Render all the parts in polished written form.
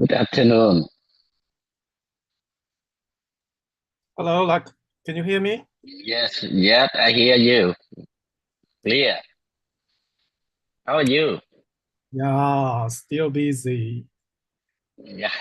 Good afternoon. Hello, can you hear me? Yes, yes, I hear you clear. How are you? Yeah, still busy. Yeah.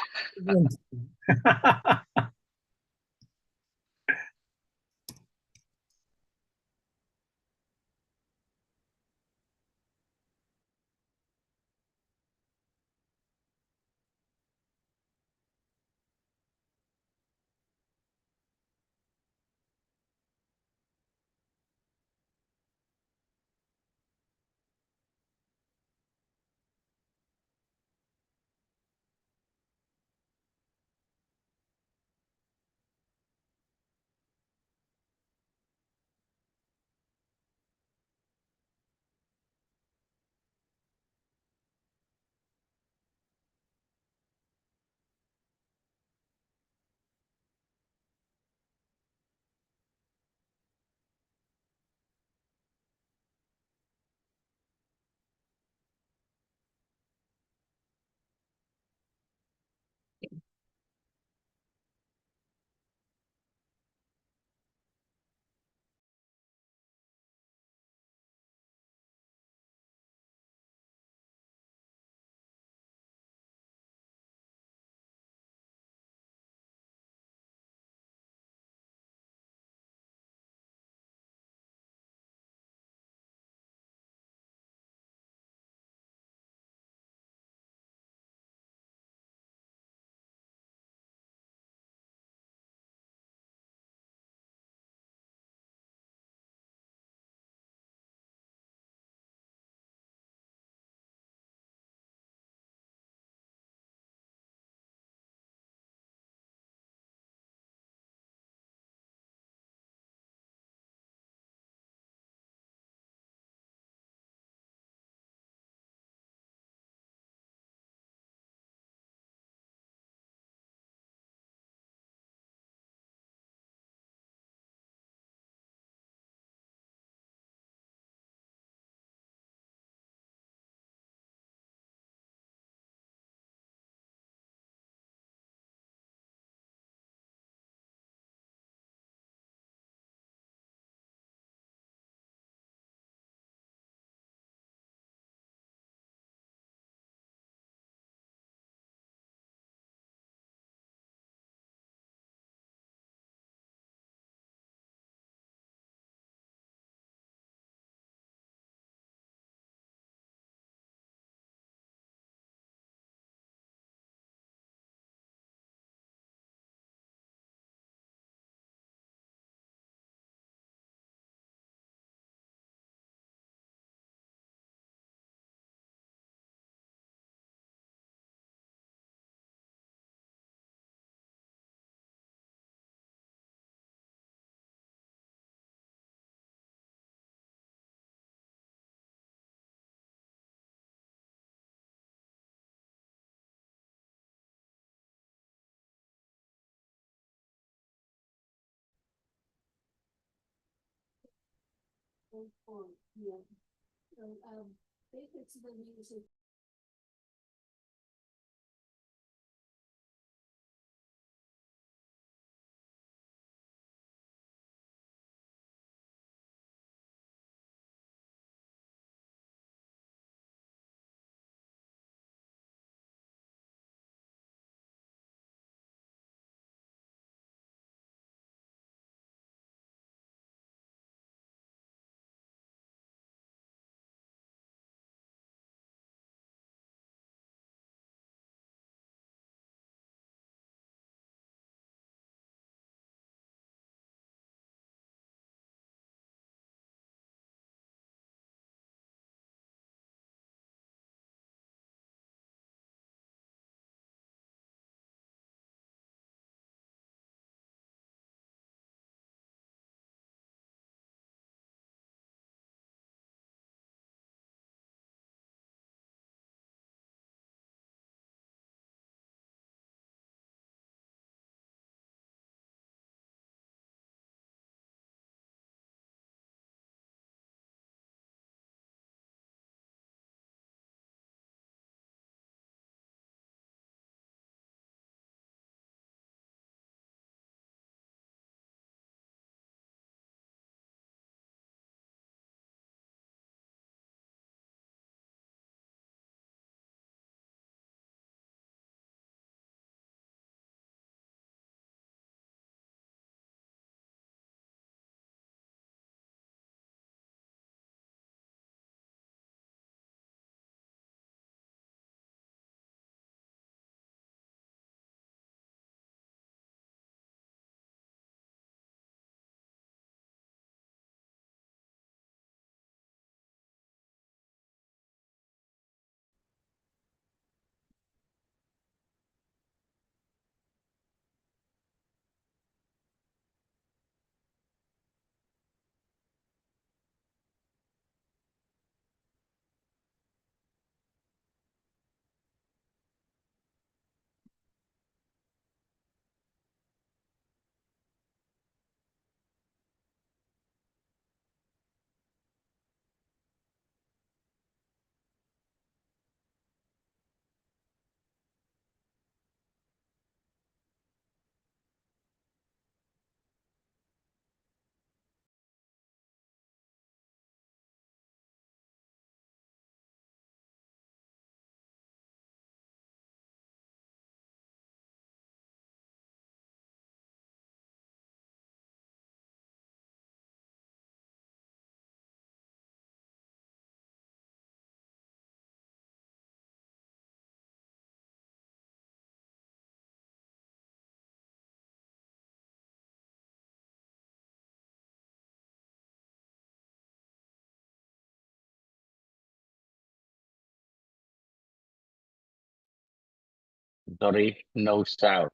Sorry, no sound.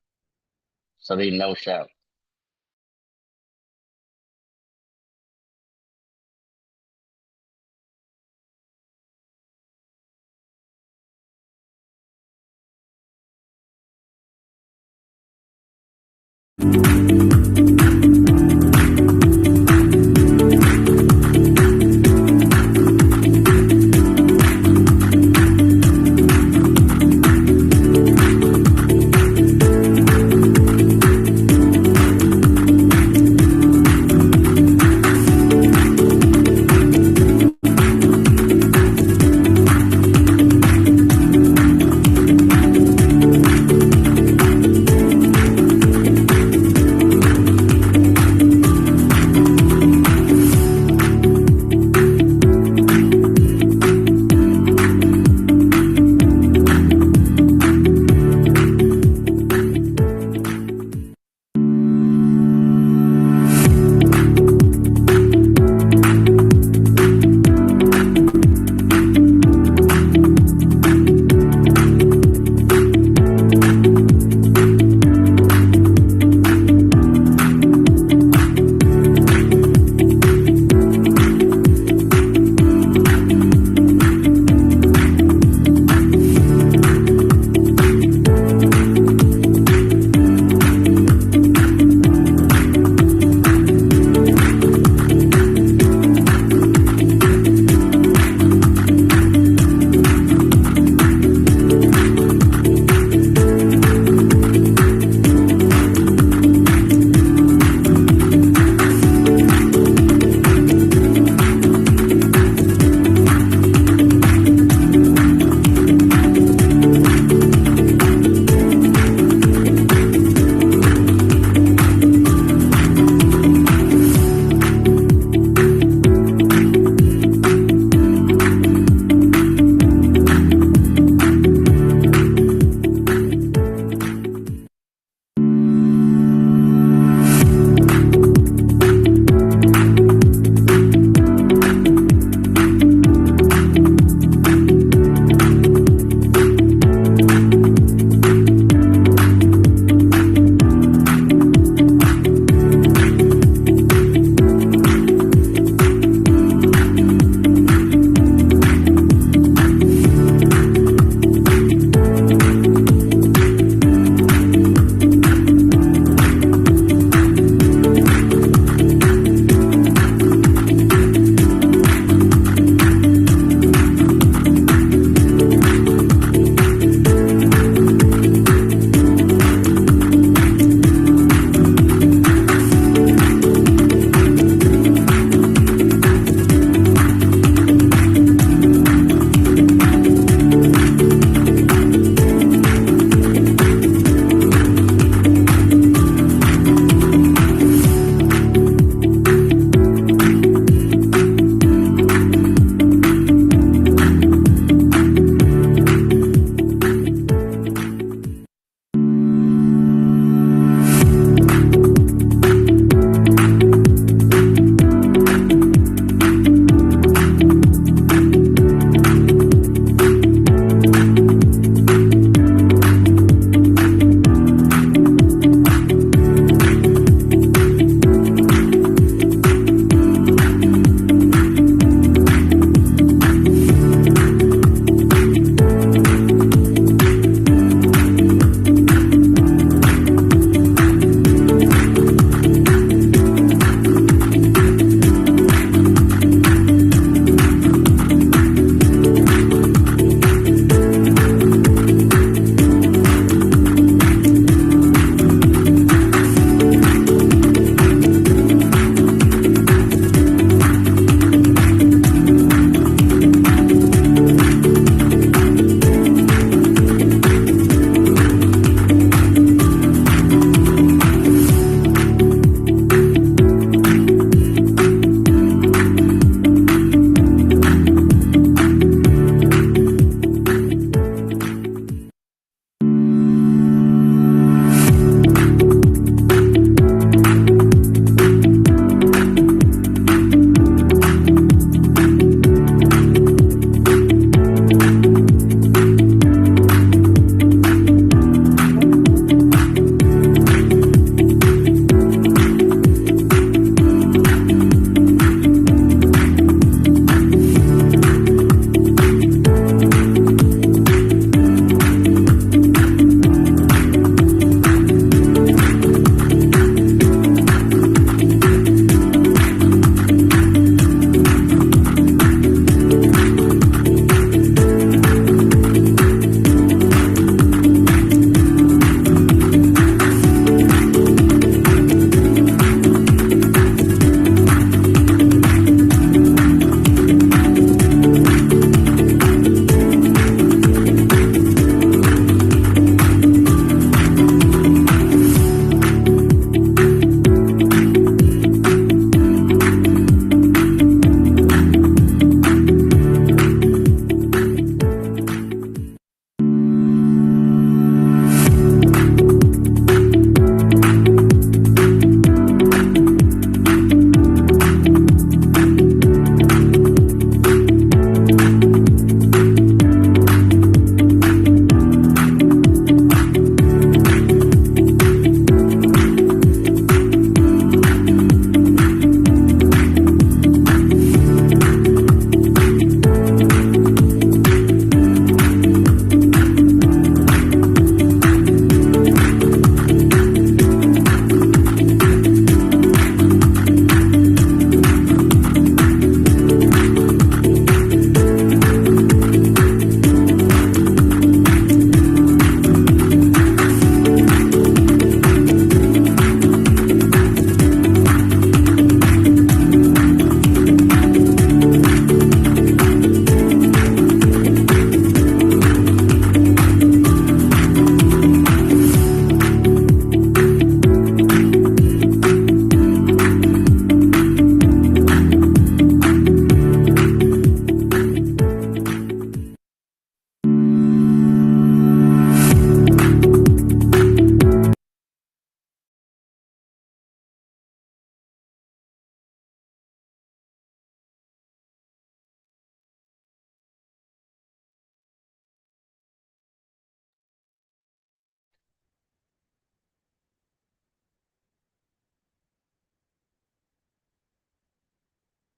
Sorry, no sound.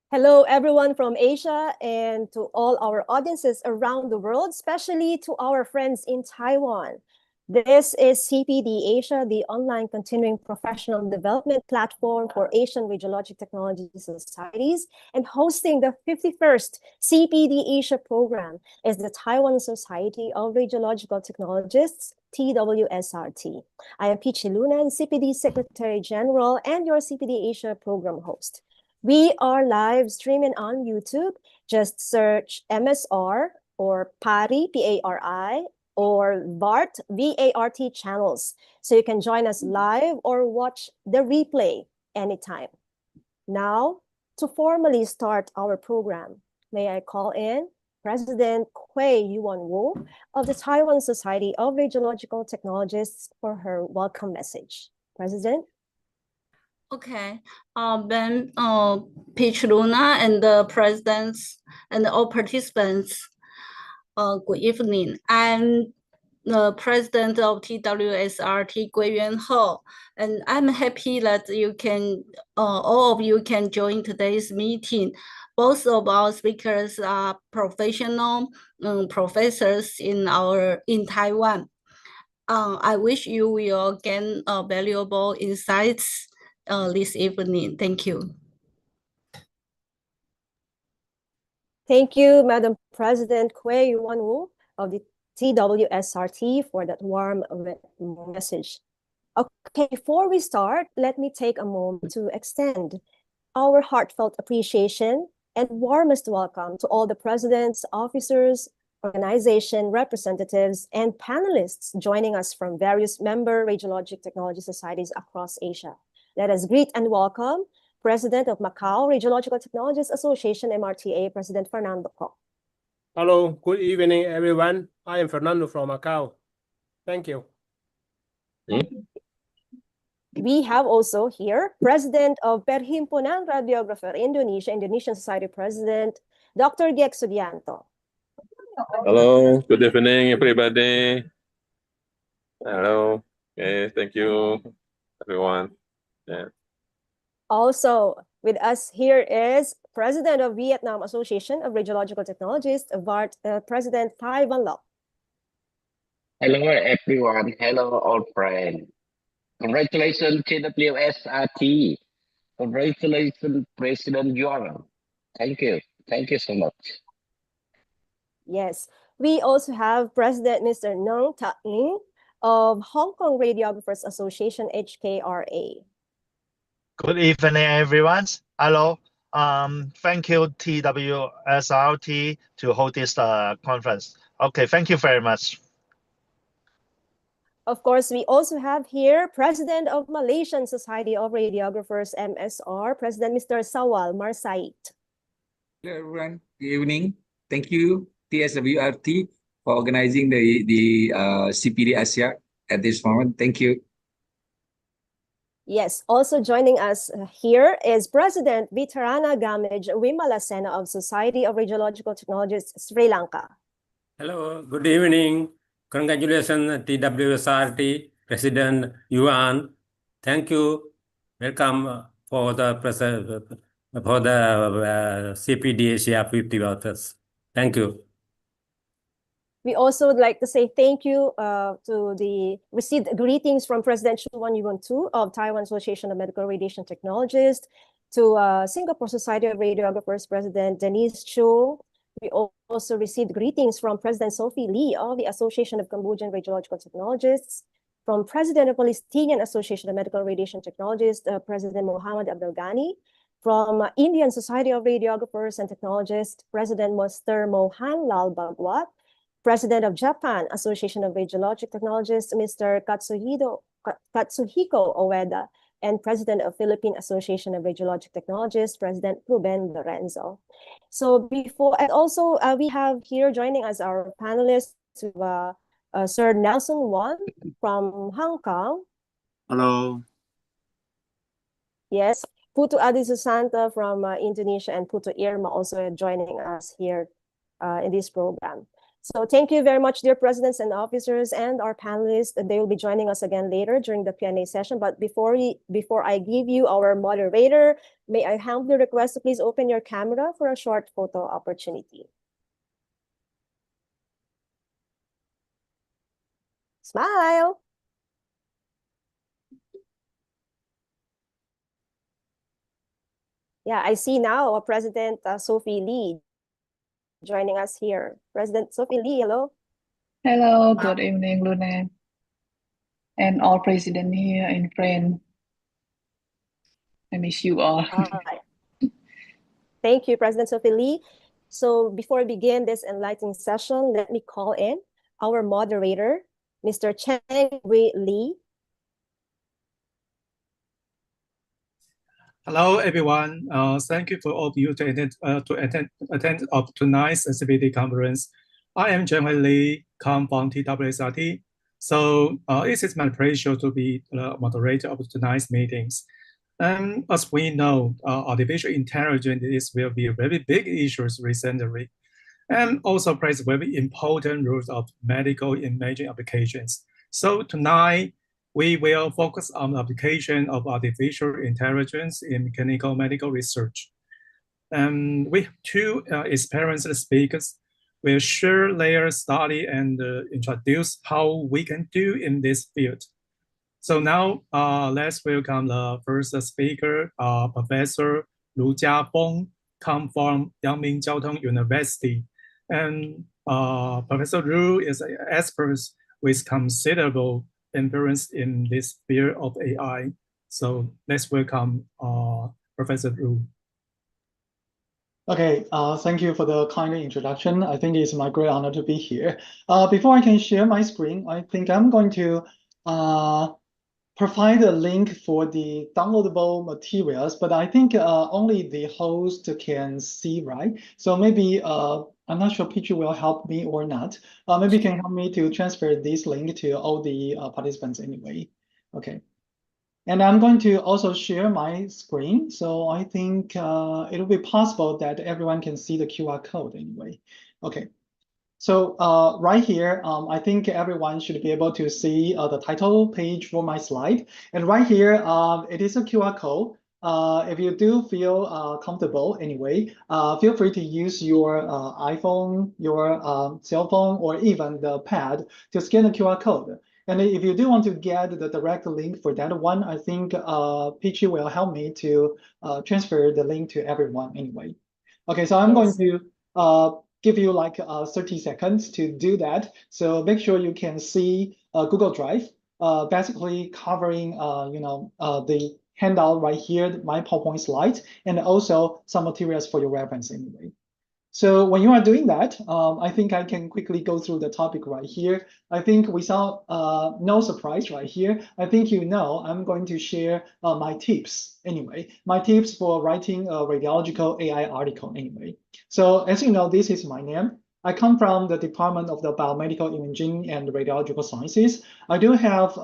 Hello, everyone from Asia and to all our audiences around the world, especially to our friends in Taiwan. This is CPD Asia, the online continuing professional development platform for Asian Radiologic Technology Societies, and hosting the 51st CPD Asia program is the Taiwan Society of Radiological Technologists, TWSRT. I am Peachy Lunan, CPD Secretary General and your CPD Asia program host. We are live streaming on YouTube. Just search MSR or PARI, P-A-R-I, or VART, V-A-R-T channels. So you can join us live or watch the replay anytime. Now, to formally start our program, may I call in President Hui Yuan-Wu of the Taiwan Society of Radiological Technologists for her welcome message. President? Okay, then Peach Luna and the presidents and all participants, good evening. I'm the president of TWSRT Guiyuan He, and I'm happy that you can, all of you can join today's meeting. Both of our speakers are professional professors in Taiwan. I wish you will gain valuable insights this evening. Thank you. Thank you, Madam President Hui Yuan-Wu of the TWSRT for that warm message. Okay, before we start, let me take a moment to extend our heartfelt appreciation and warmest welcome to all the presidents, officers, organization representatives, and panelists joining us from various member radiologic technology societies across Asia. Let us greet and welcome President of Macau Radiological Technologists Association, MRTA, President Fernando Ko. Hello, good evening, everyone. I am Fernando from Macau. Thank you. We have also here President of Perhimpunan Radiographer Indonesia, Indonesian Society President, Dr. Giek Subianto. Hello, good evening, everybody. Hello. Okay, thank you, everyone. Yeah. Also with us here is President of Vietnam Association of Radiological Technologists, VART, President Thai Van Loc. Hello, everyone. Hello, old friend. Congratulations, TWSRT. Congratulations, President Yuan. Thank you. Thank you so much. Yes, we also have President Mr. Nung Ta Ng of Hong Kong Radiographers Association, HKRA. Good evening, everyone. Hello. Thank you, TWSRT, to hold this conference. Okay, thank you very much. Of course, we also have here President of Malaysian Society of Radiographers, MSR, President Mr. Sawal Marsait. Hello, everyone. Good evening. Thank you, TSWRT, for organizing the CPD Asia at this moment. Thank you. Yes, also joining us here is President Vitarana Gamage Wimalasena of Society of Radiological Technologists, Sri Lanka. Hello, good evening. Congratulations, TWSRT President Yuan. Thank you. Welcome for the CPD Asia 50 authors. Thank you. We also would like to say thank you to the received greetings from President Chu Wan-Yuan-Tu of Taiwan Association of Medical Radiation Technologists, to Singapore Society of Radiographers President Denise Chu. We also received greetings from President Sophie Lee of the Association of Cambodian Radiological Technologists, from President of Palestinian Association of Medical Radiation Technologists, President Mohammad Abdel Ghani, from Indian Society of Radiographers and Technologists, President Mr. Mohan Lal Bhagwat, President of Japan Association of Radiologic Technologists, Mr. Katsuhiko Oeda, and President of Philippine Association of Radiologic Technologists, President Ruben Lorenzo. So before, and also we have here joining us our panelists, Sir Nelson Won from Hong Kong. Hello. Yes, Putu Adi Susanta from Indonesia, and Putu Irma also joining us here in this program. So thank you very much, dear presidents and officers and our panelists. They will be joining us again later during the Q&A session. But before I give you our moderator, may I humbly request to please open your camera for a short photo opportunity. Smile. Yeah, I see now President Sophie Lee joining us here. President Sophie Lee, hello. Hello, good evening, Luna, and all president here and friend. I miss you all. Thank you, President Sophie Lee. So before we begin this enlightening session, let me call in our moderator, Mr. Cheng Wei Lee. Hello, everyone. Thank you for all of you to attend of tonight's CPD conference. I am Chen Hui Lee, come from TWSRT. So it is my pleasure to be the moderator of tonight's meetings. As we know, artificial intelligence will be a very big issue recently, and also plays very important roles of medical imaging applications. So tonight, we will focus on the application of artificial intelligence in mechanical medical research. We have two experienced speakers will share their study and introduce how we can do in this field. So now let's welcome the first speaker, Professor Lu Jiafeng, come from Yangming Jiaotong University. And Professor Lu is an expert with considerable experience in this field of AI. So let's welcome Professor Lu. Okay, thank you for the kind introduction. I think it's my great honor to be here. Before I can share my screen, I think I'm going to provide a link for the downloadable materials, but I think only the host can see, right? So maybe, I'm not sure Pichu will help me or not. Maybe you can help me to transfer this link to all the participants anyway. Okay. And I'm going to also share my screen. So I think it'll be possible that everyone can see the QR code anyway. Okay. So right here, I think everyone should be able to see the title page for my slide. And right here, it is a QR code. If you do feel comfortable anyway, feel free to use your iPhone, your cell phone, or even the pad to scan the QR code. And if you do want to get the direct link for that one, I think Peachy will help me to transfer the link to everyone anyway. Okay, so I'm going to give you like 30 seconds to do that. So make sure you can see Google Drive, basically covering the handout right here, my PowerPoint slides, and also some materials for your reference anyway. So when you are doing that, I think I can quickly go through the topic right here. I think without no surprise right here, I think you know I'm going to share my tips anyway, my tips for writing a radiological AI article anyway. So as you know, this is my name. I come from the Department of the Biomedical Imaging and Radiological Sciences. I do have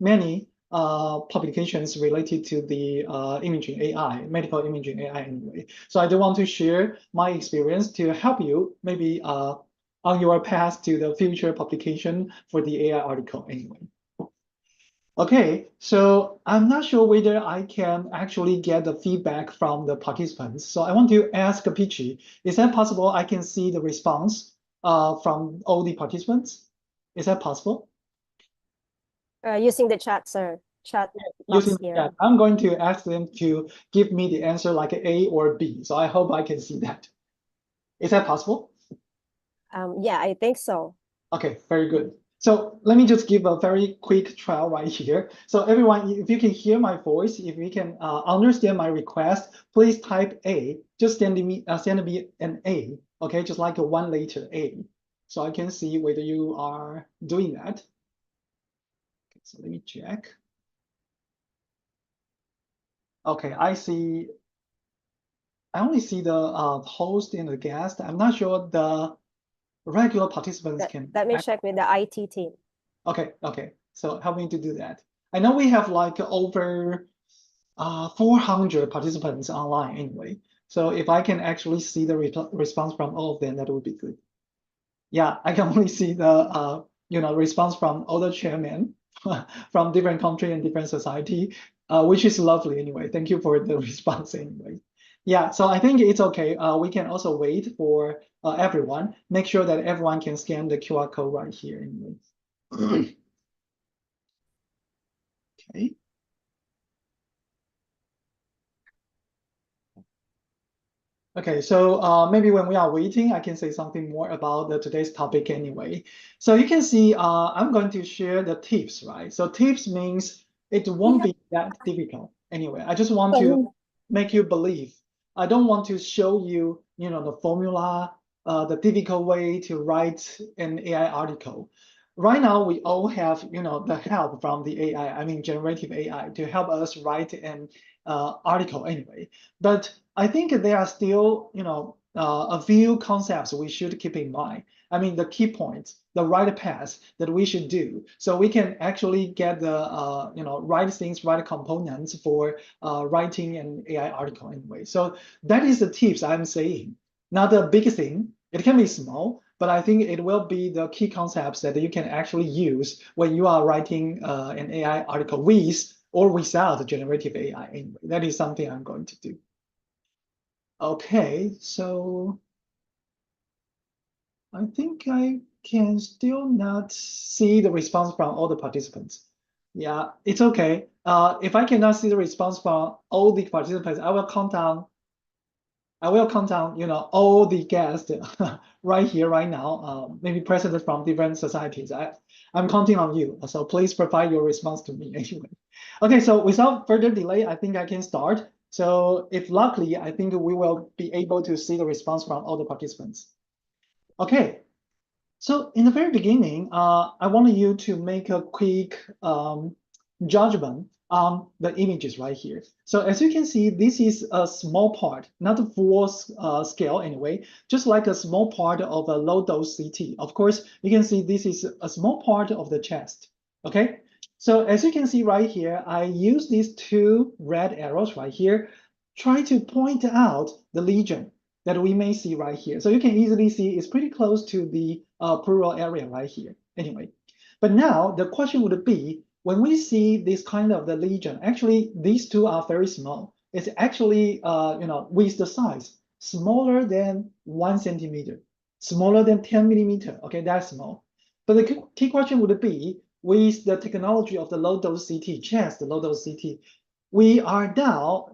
many publications related to the imaging AI, medical imaging AI anyway. So I do want to share my experience to help you maybe on your path to the future publication for the AI article anyway. Okay, so I'm not sure whether I can actually get the feedback from the participants. So I want to ask Peachy, is that possible I can see the response from all the participants? Is that possible? Using the chat, sir. Chat Using here. chat. I'm going to ask them to give me the answer like A or B. So I hope I can see that. Is that possible? Yeah, I think so. Okay, very good. So let me just give a very quick trial right here. So everyone, if you can hear my voice, if you can understand my request, please type A. Just send me an A, okay? Just like a one letter A. So I can see whether you are doing that. Okay, so let me check. Okay, I see. I only see the host and the guest. I'm not sure the regular participants can. Let me check with the IT team. Okay, okay. So help me to do that. I know we have like over 400 participants online anyway. So if I can actually see the response from all of them, that would be good. Yeah, I can only see the response from other chairmen from different country and different society, which is lovely anyway. Thank you for the response anyway. Yeah, so I think it's okay. We can also wait for everyone. Make sure that everyone can scan the QR code right here anyway. Okay. Okay, so maybe when we are waiting, I can say something more about today's topic anyway. So you can see I'm going to share the tips, right? So tips means it won't be that difficult anyway. I just want to make you believe. I don't want to show you, the formula, the difficult way to write an AI article. Right now, we all have, the help from the AI, I mean, generative AI, to help us write an article anyway. But I think there are still, a few concepts we should keep in mind. I mean, the key points, the right path that we should do, so we can actually get the, right things, right components for writing an AI article anyway. So that is the tips I'm saying. Not a big thing. It can be small, but I think it will be the key concepts that you can actually use when you are writing an AI article with or without generative AI anyway. That is something I'm going to do. Okay, so I think I can still not see the response from all the participants. Yeah, it's okay. If I cannot see the response from all the participants, I will count down, all the guests right here, right now, maybe present from different societies. I'm counting on you, so please provide your response to me anyway. Okay, so without further delay, I think I can start. So if luckily, I think we will be able to see the response from all the participants. Okay, so in the very beginning, I want you to make a quick judgment on the images right here. So as you can see, this is a small part, not a full scale anyway, just like a small part of a low dose CT. Of course, you can see this is a small part of the chest, okay? So as you can see right here, I use these two red arrows right here, try to point out the lesion that we may see right here. So you can easily see it's pretty close to the pleural area right here anyway. But now the question would be, when we see this kind of the lesion, actually these two are very small. It's actually, with the size smaller than 1 centimeter, smaller than 10 millimeter. Okay, that's small. But the key question would be, with the technology of the low dose CT, chest, the low dose CT, we are now,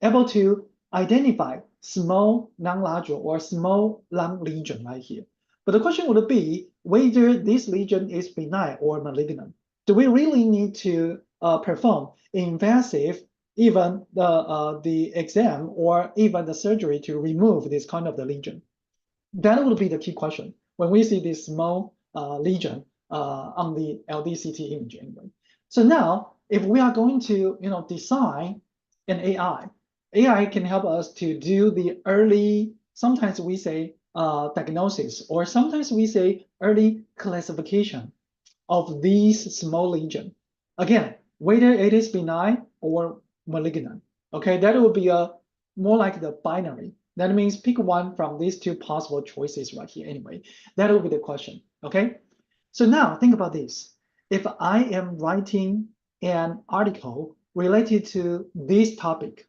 able to identify small non-large or small lung lesion right here. But the question would be whether this lesion is benign or malignant. Do we really need to perform invasive, even the exam or even the surgery to remove this kind of the lesion? That would be the key question when we see this small lesion on the LDCT image anyway. So now, if we are going to design an AI can help us to do the early, sometimes we say diagnosis, or sometimes we say early classification of these small lesion. Again, whether it is benign or malignant. Okay, that will be a more like the binary. That means pick one from these two possible choices right here anyway. That will be the question, okay? So now think about this. If I am writing an article related to this topic,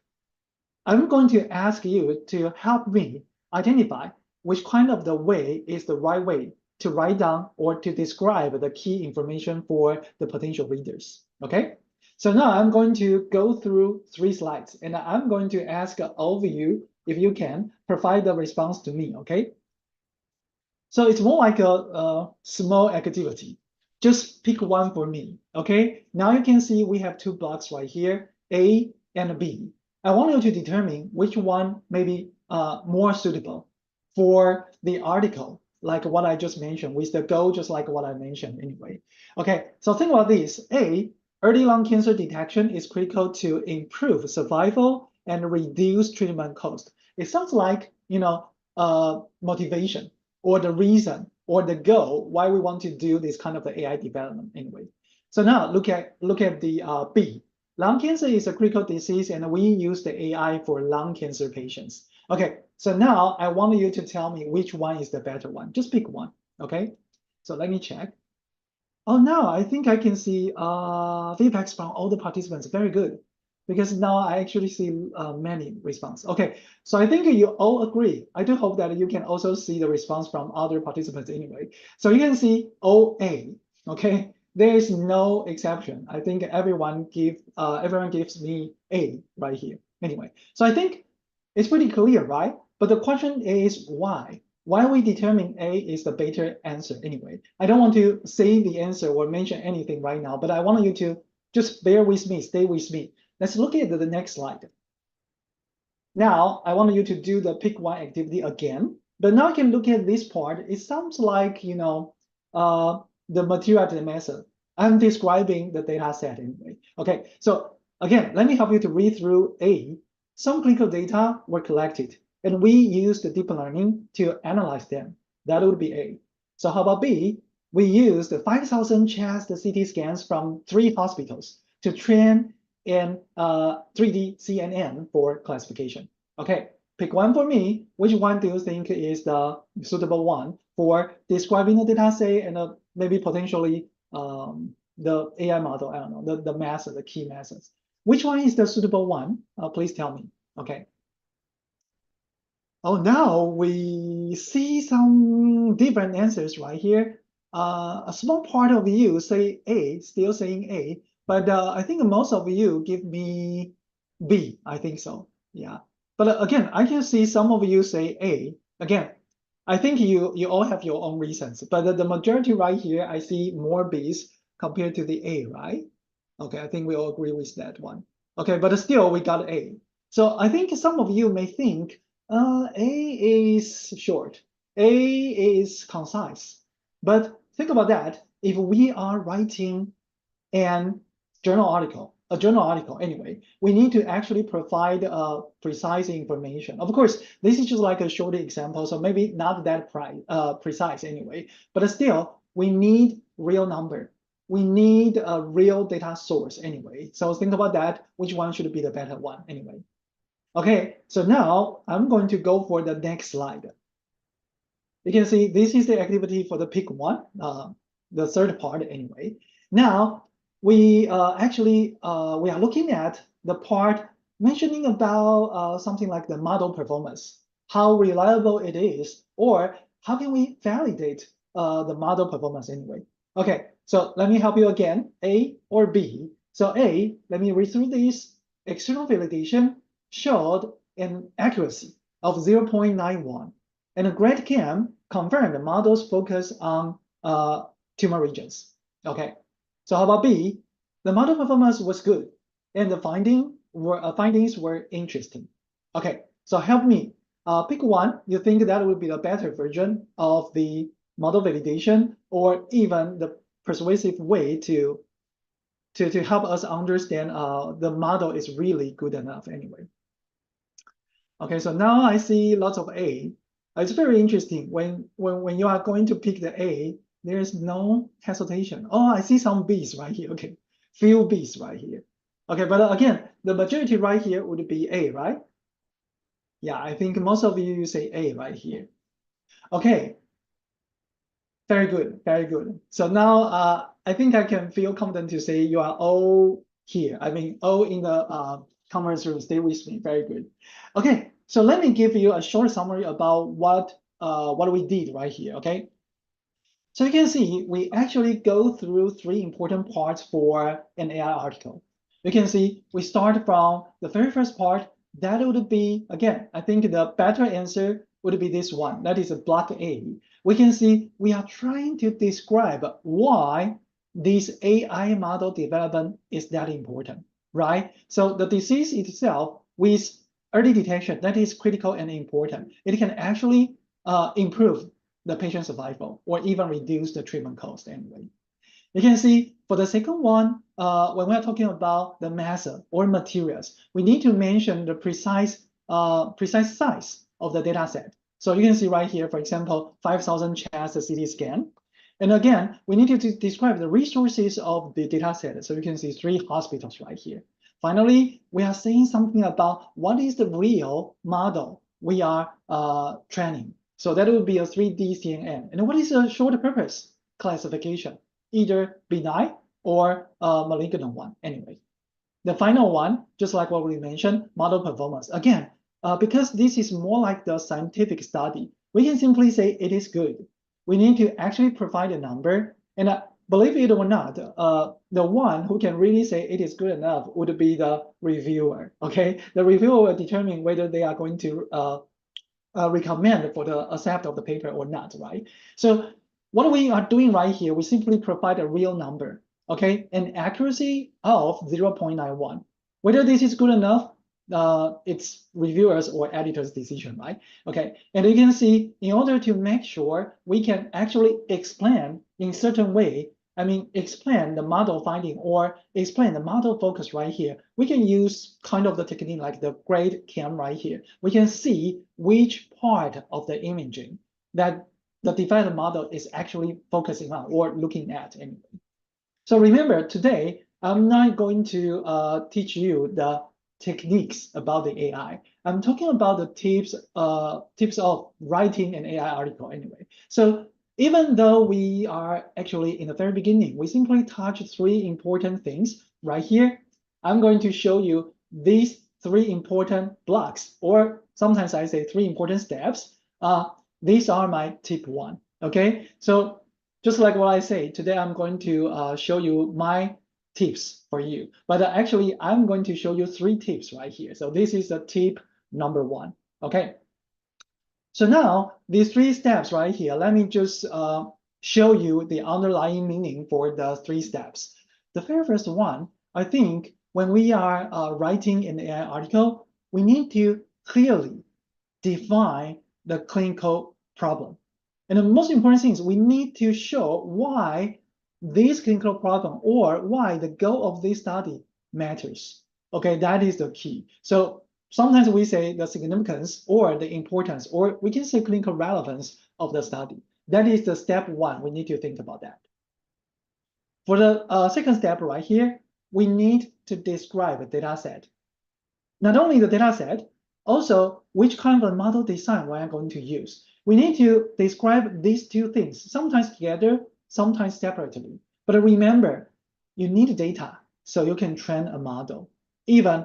I'm going to ask you to help me identify which kind of the way is the right way to write down or to describe the key information for the potential readers, okay? So now I'm going to go through 3 slides and I'm going to ask all of you, if you can, provide the response to me, okay? So it's more like a small activity. Just pick one for me, okay? Now you can see we have 2 blocks right here, A and B. I want you to determine which one may be more suitable for the article, like what I just mentioned, with the goal just like what I mentioned anyway. Okay, so think about this. A, early lung cancer detection is critical to improve survival and reduce treatment cost. It sounds like, motivation or the reason or the goal why we want to do this kind of the AI development anyway. So now look at the B. Lung cancer is a critical disease, and we use the AI for lung cancer patients. Okay, so now I want you to tell me which one is the better one. Just pick one. Okay, so let me check. Oh, now I think I can see feedbacks from all the participants. Very good, because now I actually see many responses. Okay, so I think you all agree. I do hope that you can also see the response from other participants anyway. So you can see OA. Okay, there is no exception. I think everyone gives me A right here. Anyway, so I think it's pretty clear, right? But the question is why? Why we determine A is the better answer anyway. I don't want to say the answer or mention anything right now, but I want you to just bear with me, stay with me. Let's look at the next slide. Now, I want you to do the pick one activity again, but now you can look at this part. It sounds like, the material to the method. I'm describing the data set anyway. Okay, so again, let me help you to read through A. Some clinical data were collected, and we used the deep learning to analyze them. That would be A. So how about B? We used 5,000 chest CT scans from 3 hospitals to train in 3D CNN for classification. Okay, pick one for me. Which one do you think is the suitable one for describing the data set and maybe potentially the AI model? I don't know, the method, the key methods. Which one is the suitable one? Please tell me. Okay. Oh, now we see some different answers right here. A small part of you say A, still saying A, but I think most of you give me B. I think so. Yeah. But again, I can see some of you say A. Again, I think you all have your own reasons, but the majority right here, I see more B's compared to the A, right? Okay, I think we all agree with that one. Okay, but still we got A. So I think some of you may think A is short, A is concise. But think about that. If we are writing a journal article anyway, we need to actually provide precise information. Of course, this is just like a short example, so maybe not that precise anyway, but still, we need real number. We need a real data source anyway. So think about that, which one should be the better one anyway. Okay, so now I'm going to go for the next slide. You can see this is the activity for the pick one, the third part anyway. Now, we we are looking at the part mentioning about something like the model performance, how reliable it is, or how can we validate the model performance anyway. Okay, so let me help you again, A or B. So A, let me read through this. External validation showed an accuracy of 0.91. And the GradCam confirmed the models focus on tumor regions. Okay, so how about B? The model performance was good, and the findings were interesting. Okay, so help me. Pick one. You think that would be the better version of the model validation, or even the persuasive way to help us understand the model is really good enough anyway. Okay, so now I see lots of A. It's very interesting when you are going to pick the A, there's no hesitation. Oh, I see some B's right here. Okay, few B's right here. Okay, but again, the majority right here would be A, right? Yeah, I think most of you say A right here. Okay, very good, very good. So now I think I can feel confident to say you are all here. I mean, all in the conference room. Stay with me. Very good. Okay, so let me give you a short summary about what we did right here. Okay, so you can see we actually go through 3 important parts for an AI article. You can see we start from the very first part. That would be, again, I think the better answer would be this one. That is a block A. We can see we are trying to describe why this AI model development is that important, right? So the disease itself with early detection, that is critical and important. It can actually improve the patient survival or even reduce the treatment cost anyway. You can see for the second one, when we're talking about the method or materials, we need to mention the precise size of the data set. So you can see right here, for example, 5,000 chest CT scan. And again, we need to describe the resources of the data set. So you can see 3 hospitals right here. Finally, we are saying something about what is the real model we are training. So that would be a 3D CNN. And what is a short purpose classification? Either benign or a malignant one anyway. The final one, just like what we mentioned, model performance. Again, because this is more like the scientific study, we can simply say it is good. We need to actually provide a number. And believe it or not, the one who can really say it is good enough would be the reviewer. Okay, the reviewer will determine whether they are going to recommend for the accept of the paper or not, right? So what we are doing right here, we simply provide a real number, okay? An accuracy of 0.91. Whether this is good enough, it's reviewers or editors' decision, right? Okay, and you can see in order to make sure we can actually explain in certain way, I mean, explain the model finding or explain the model focus right here, we can use kind of the technique like the grade cam right here. We can see which part of the imaging that the developed model is actually focusing on or looking at anyway. So remember, today, I'm not going to teach you the techniques about the AI. I'm talking about the tips of writing an AI article anyway. So even though we are actually in the very beginning, we simply touch 3 important things right here. I'm going to show you these 3 important blocks, or sometimes I say 3 important steps. These are my tip 1, okay? So just like what I say, today I'm going to show you my tips for you. But actually, I'm going to show you 3 tips right here. So this is the tip number 1, okay? So now, these 3 steps right here, let me just show you the underlying meaning for the 3 steps. The very first one, I think when we are writing an AI article, we need to clearly define the clinical problem. And the most important thing is we need to show why this clinical problem or why the goal of this study matters. Okay, that is the key. So sometimes we say the significance or the importance, or we can say clinical relevance of the study. That is the step 1. We need to think about that. For the second step right here, we need to describe a data set. Not only the data set, also which kind of model design we are going to use. We need to describe these 2 things, sometimes together, sometimes separately. But remember, you need data so you can train a model. Even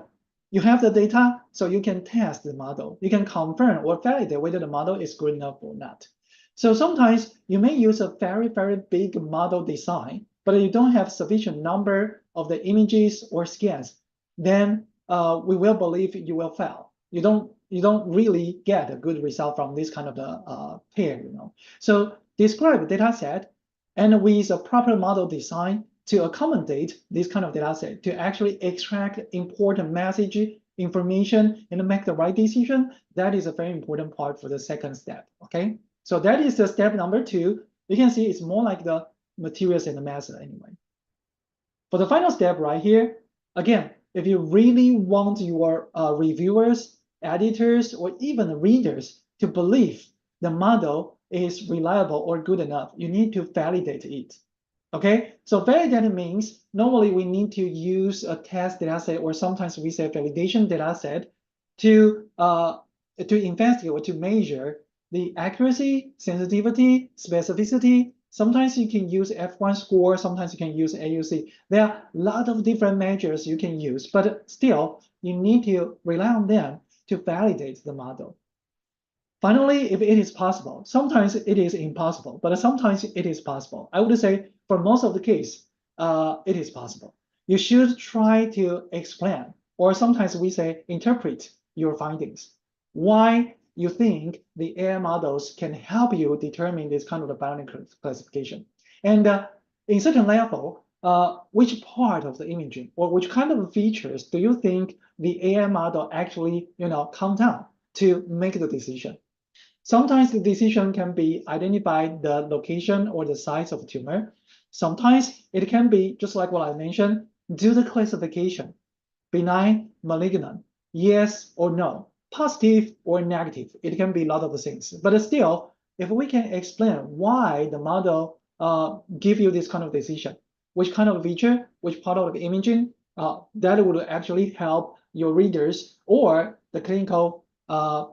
you have the data so you can test the model. You can confirm or validate whether the model is good enough or not. So sometimes you may use a very, very big model design, but you don't have sufficient number of the images or scans. Then we will believe you will fail. You don't really get a good result from this kind of the pair, you know. So describe a data set and with a proper model design to accommodate this kind of data set to actually extract important message information and make the right decision. That is a very important part for the second step. Okay, so that is the step number 2. You can see it's more like the materials and the method anyway. For the final step right here, again, if you really want your reviewers, editors, or even readers to believe the model is reliable or good enough, you need to validate it. Okay, so validate means normally we need to use a test data set, or sometimes we say validation data set to investigate or to measure the accuracy, sensitivity, specificity. Sometimes you can use F1 score, sometimes you can use AUC. There are a lot of different measures you can use, but still you need to rely on them to validate the model. Finally, if it is possible, sometimes it is impossible, but sometimes it is possible. I would say for most of the case, it is possible. You should try to explain, or sometimes we say interpret your findings. Why you think the AI models can help you determine this kind of the bionic classification. And in certain level, which part of the imaging or which kind of features do you think the AI model actually, count down to make the decision? Sometimes the decision can be identify the location or the size of the tumor. Sometimes it can be, just like what I mentioned, do the classification, benign, malignant, yes or no, positive or negative. It can be a lot of things. But still, if we can explain why the model give you this kind of decision, which kind of feature, which part of the imaging, that would actually help your readers or the clinical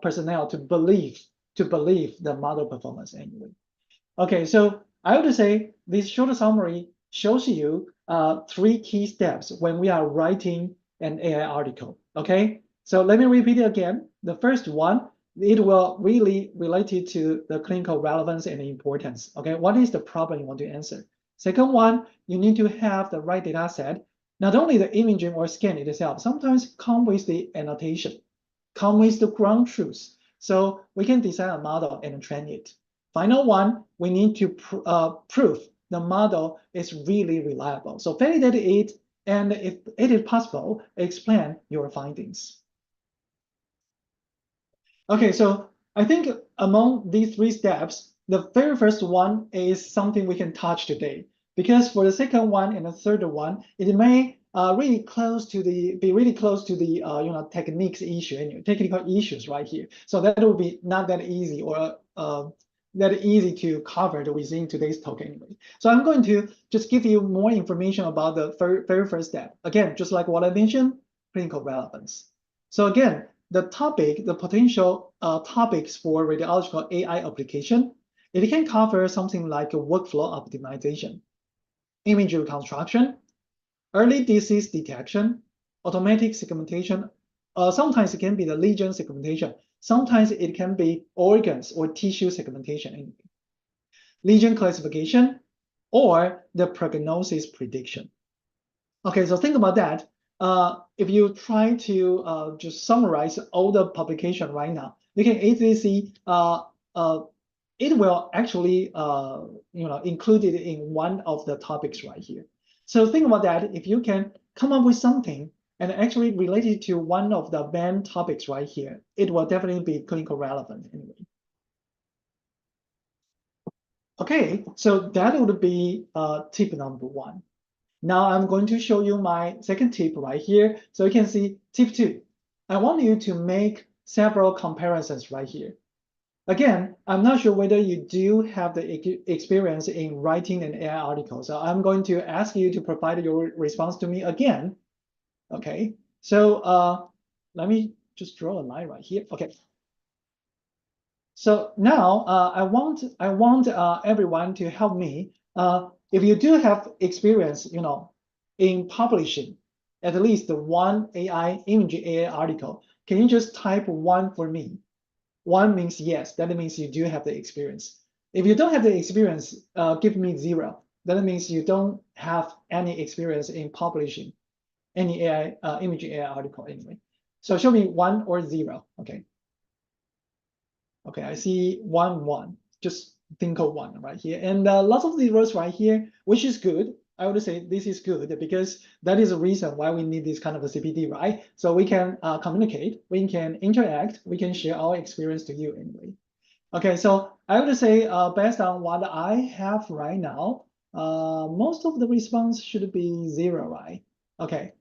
personnel to believe to believe the model performance anyway. Okay, so I would say this short summary shows you 3 key steps when we are writing an AI article. Okay, so let me repeat it again. The first one, it will really related to the clinical relevance and importance. Okay, what is the problem you want to answer? Second one, you need to have the right data set. Not only the imaging or scan itself, sometimes come with the annotation, come with the ground truth. So we can design a model and train it. Final one, we need to prove the model is really reliable. So validate it, and if it is possible, explain your findings. Okay, so I think among these 3 steps, the very first one is something we can touch today. Because for the second one and the third one, it may be really close to the techniques issue and technical issues right here. So that will be not that easy or that easy to cover within today's talk anyway. So I'm going to just give you more information about the very first step. Again, just like what I mentioned, clinical relevance. So again, the potential topics for radiological AI application, it can cover something like a workflow optimization, image reconstruction, early disease detection, automatic segmentation. Sometimes it can be the lesion segmentation. Sometimes it can be organs or tissue segmentation, lesion classification, or the prognosis prediction. Okay, so think about that. If you try to just summarize all the publication right now, you can easily see it will actually include it in one of the topics right here. So think about that. If you can come up with something and actually related to one of the main topics right here, it will definitely be clinical relevant anyway. Okay, so that would be tip number 1. Now I'm going to show you my second tip right here. So you can see tip 2. I want you to make several comparisons right here. Again, I'm not sure whether you do have the experience in writing an AI article. So I'm going to ask you to provide your response to me again. Okay, so let me just draw a line right here. Okay. So now I want everyone to help me. If you do have experience, in publishing at least one imaging AI article, can you just type 1 for me? 1 means yes. That means you do have the experience. If you don't have the experience, give me 0. That means you don't have any experience in publishing any imaging AI article anyway. So show me 1 or 0. Okay. Okay, I see 1, 1. Just think of 1 right here. And lots of zeros right here, which is good. I would say this is good because that is the reason why we need this kind of a CPD, right? So we can communicate, we can interact, we can share our experience to you anyway. Okay, so I would say based on what I have right now, most of the response should be 0, right? Okay.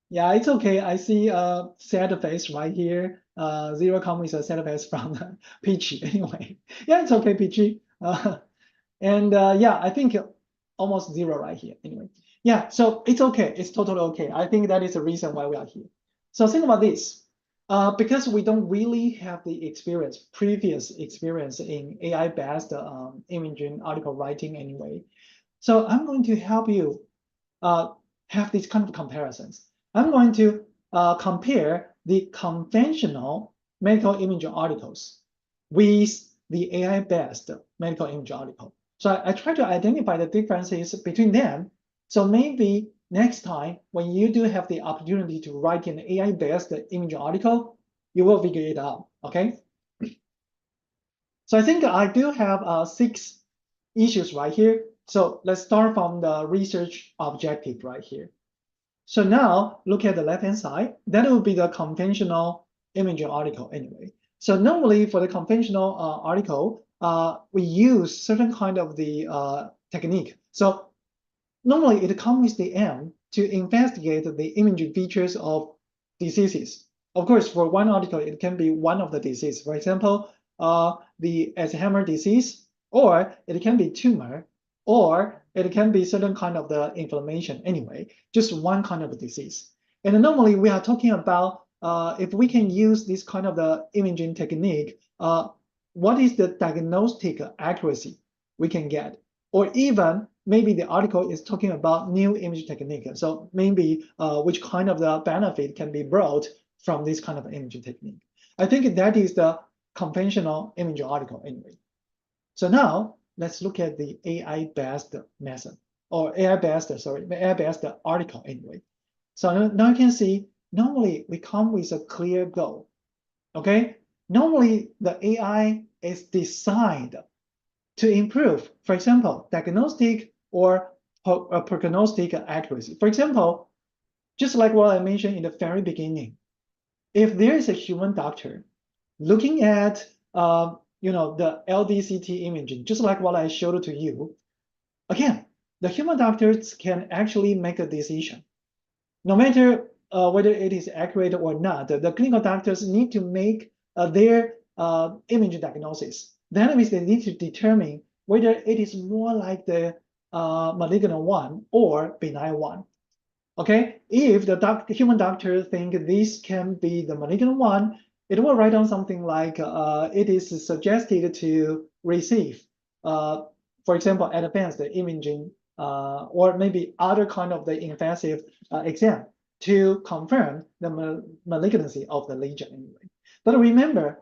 Yeah, it's okay. I see a sad face right here. 0 comes with a sad face from Peachy anyway. Yeah, it's okay, Peachy. And yeah, I think almost 0 right here anyway. Yeah, so it's okay. It's totally okay. I think that is the reason why we are here. So think about this. Because we don't really have the previous experience in AI-based imaging article writing anyway. So I'm going to help you have these kind of comparisons. I'm going to compare the conventional medical imaging articles with the AI-based medical imaging article. So I try to identify the differences between them. So maybe next time when you do have the opportunity to write an AI-based imaging article, you will figure it out, okay? So I think I do have 6 issues right here. So let's start from the research objective right here. So now look at the left-hand side. That will be the conventional imaging article anyway. So normally for the conventional article, we use certain kind of the technique. So normally it comes with the aim to investigate the imaging features of diseases. Of course, for one article, it can be one of the diseases. For example, the Alzheimer's disease, or it can be tumor, or it can be certain kind of the inflammation anyway, just one kind of a disease. And normally we are talking about if we can use this kind of the imaging technique, what is the diagnostic accuracy we can get, or even maybe the article is talking about new image technique. So maybe which kind of the benefit can be brought from this kind of image technique. I think that is the conventional image article anyway. So now let's look at the AI-based method, or AI-based article anyway. So now you can see, normally we come with a clear goal, okay? Normally the AI is designed to improve, for example, diagnostic or prognostic accuracy. For example, just like what I mentioned in the very beginning, if there is a human doctor looking at the LDCT imaging, just like what I showed to you, again, the human doctors can actually make a decision. No matter whether it is accurate or not, the clinical doctors need to make their image diagnosis. That means they need to determine whether it is more like the malignant one or benign one. Okay, if the human doctor think this can be the malignant one, it will write down something like it is suggested to receive, for example, advanced imaging or maybe other kind of the invasive exam to confirm the malignancy of the lesion anyway. But remember,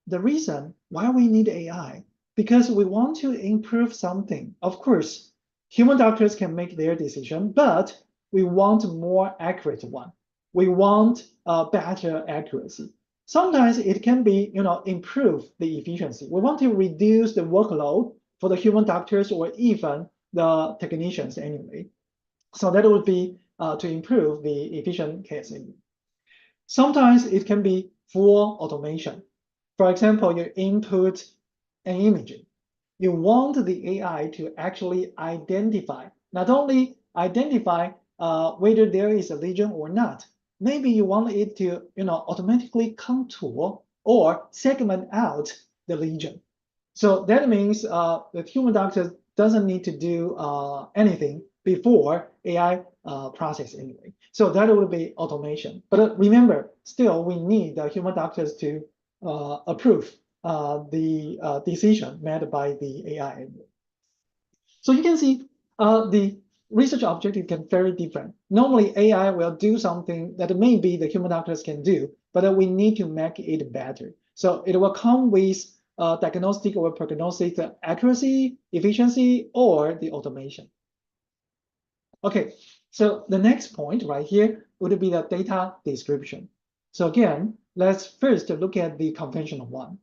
the reason why we need AI, because we want to improve something. Of course, human doctors can make their decision, but we want more accurate one. We want better accuracy. Sometimes it can be, improve the efficiency. We want to reduce the workload for the human doctors or even the technicians anyway. So that would be to improve the efficient case. Sometimes it can be full automation. For example, you input an image. You want the AI to actually identify, not only identify whether there is a lesion or not. Maybe you want it to, automatically contour or segment out the lesion. So that means the human doctor doesn't need to do anything before AI process anyway. So that will be automation. But remember, still we need the human doctors to approve the decision made by the AI anyway. So you can see the research objective can very different. Normally AI will do something that maybe the human doctors can do, but we need to make it better. So it will come with diagnostic or prognostic accuracy, efficiency, or the automation. Okay, so the next point right here would be the data description. So again, let's first look at the conventional one.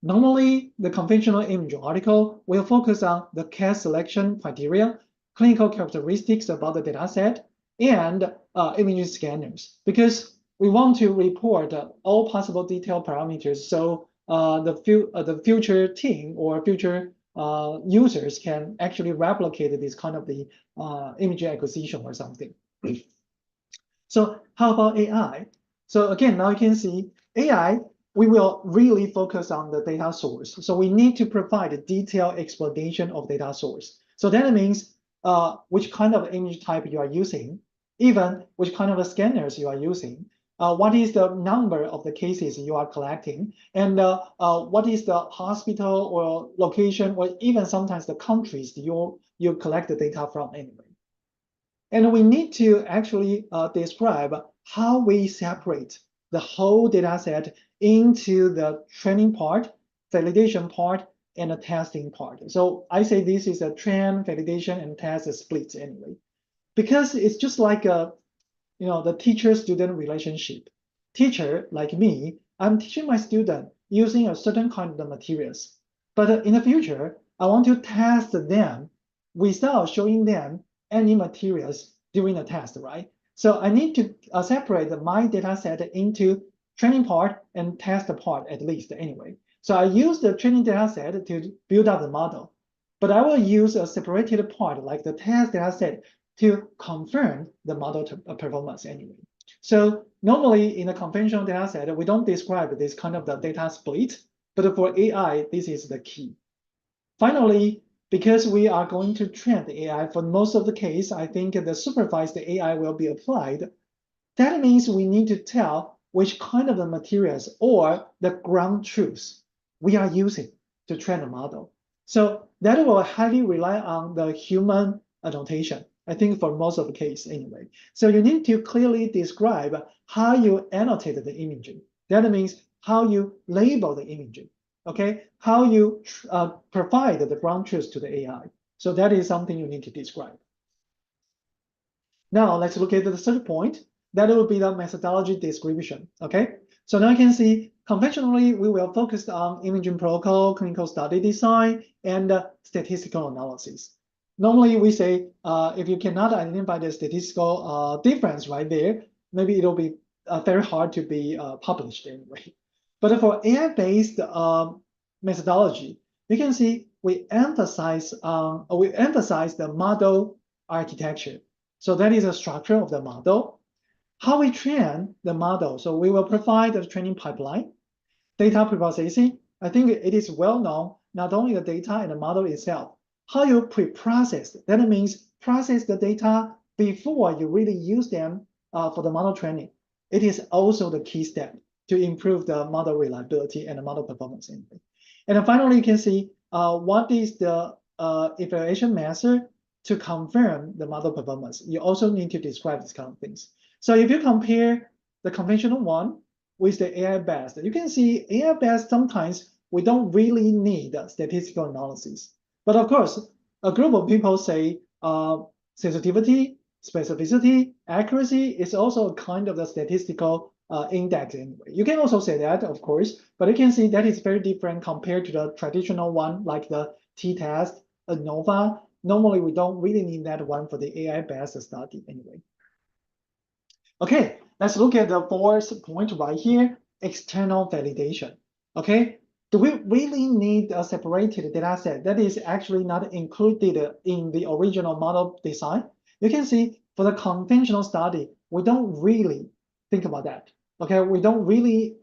Normally, the conventional image article will focus on the case selection criteria, clinical characteristics about the data set, and image scanners, because we want to report all possible detail parameters so the future team or future users can actually replicate this kind of the image acquisition or something. So how about AI? So again, now you can see AI, we will really focus on the data source. So we need to provide a detailed explanation of data source. So that means which kind of image type you are using, even which kind of scanners you are using, what is the number of the cases you are collecting, and what is the hospital or location, or even sometimes the countries you collect the data from anyway. And we need to actually describe how we separate the whole data set into the training part, validation part, and the testing part. So I say this is a train, validation, and test split anyway, because it's just like the teacher-student relationship. Teacher, like me, I'm teaching my student using a certain kind of the materials. But in the future, I want to test them without showing them any materials during the test, right? So I need to separate my data set into training part and test part at least anyway. So I use the training data set to build up the model, but I will use a separated part like the test data set to confirm the model performance anyway. So normally in a conventional data set, we don't describe this kind of the data split, but for AI, this is the key. Finally, because we are going to train the AI for most of the case, I think the supervised AI will be applied. That means we need to tell which kind of the materials or the ground truths we are using to train the model. So that will highly rely on the human annotation, I think for most of the case anyway. So you need to clearly describe how you annotate the imaging. That means how you label the imaging, okay? How you provide the ground truth to the AI. So that is something you need to describe. Now let's look at the third point. That will be the methodology description, okay? So now you can see conventionally, we will focus on imaging protocol, clinical study design, and statistical analysis. Normally, we say if you cannot identify the statistical difference right there, maybe it'll be very hard to be published anyway. But for AI-based methodology, you can see we emphasize the model architecture. So that is the structure of the model. How we train the model. So we will provide the training pipeline, data preprocessing. I think it is well known, not only the data and the model itself, how you pre-process. That means process the data before you really use them for the model training. It is also the key step to improve the model reliability and the model performance. And then finally, you can see what is the evaluation method to confirm the model performance. You also need to describe these kind of things. So if you compare the conventional one with the AI-based, you can see AI-based sometimes we don't really need statistical analysis. But of course, a group of people say sensitivity, specificity, accuracy is also a kind of the statistical index anyway. You can also say that, of course, but you can see that is very different compared to the traditional one like the t-test, ANOVA. Normally, we don't really need that one for the AI-based study anyway. Okay, let's look at the fourth point right here, external validation. Okay, do we really need a separated data set that is actually not included in the original model design? You can see for the conventional study, we don't really think about that. Okay, we don't really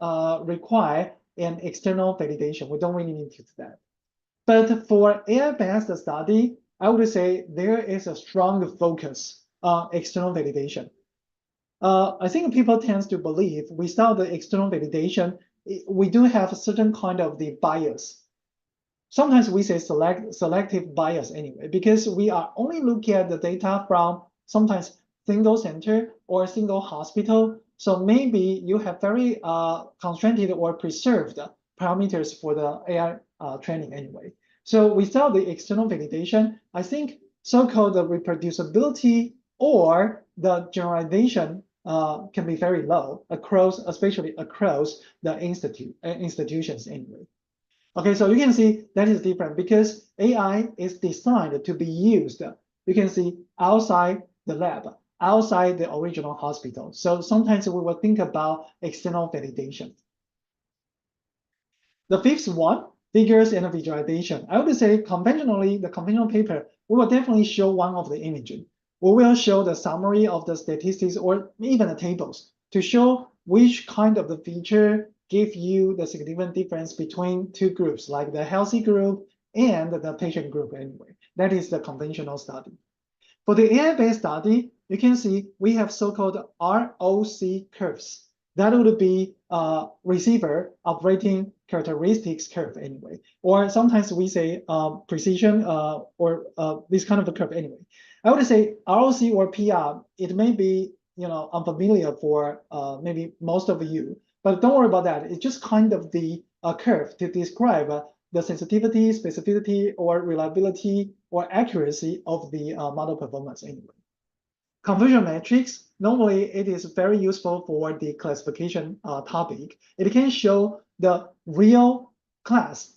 require an external validation. We don't really need to do that. But for AI-based study, I would say there is a strong focus on external validation. I think people tend to believe without the external validation, we do have a certain kind of the bias. Sometimes we say selective bias anyway, because we are only looking at the data from sometimes single center or single hospital. So maybe you have very constrained or preserved parameters for the AI training anyway. So without the external validation, I think so-called the reproducibility or the generalization can be very low across, especially across the institutions anyway. Okay, so you can see that is different because AI is designed to be used. You can see outside the lab, outside the original hospital. So sometimes we will think about external validation. The fifth one, figures and visualization. I would say conventionally, the conventional paper, we will definitely show one of the imaging. We will show the summary of the statistics or even the tables to show which kind of the feature give you the significant difference between two groups, like the healthy group and the patient group anyway. That is the conventional study. For the AI-based study, you can see we have so-called ROC curves. That would be receiver operating characteristics curve anyway. Or sometimes we say precision or this kind of a curve anyway. I would say ROC or PR, it may be unfamiliar for maybe most of you, but don't worry about that. It's just kind of the curve to describe the sensitivity, specificity, or reliability or accuracy of the model performance anyway. Conversion metrics, normally it is very useful for the classification topic. It can show the real class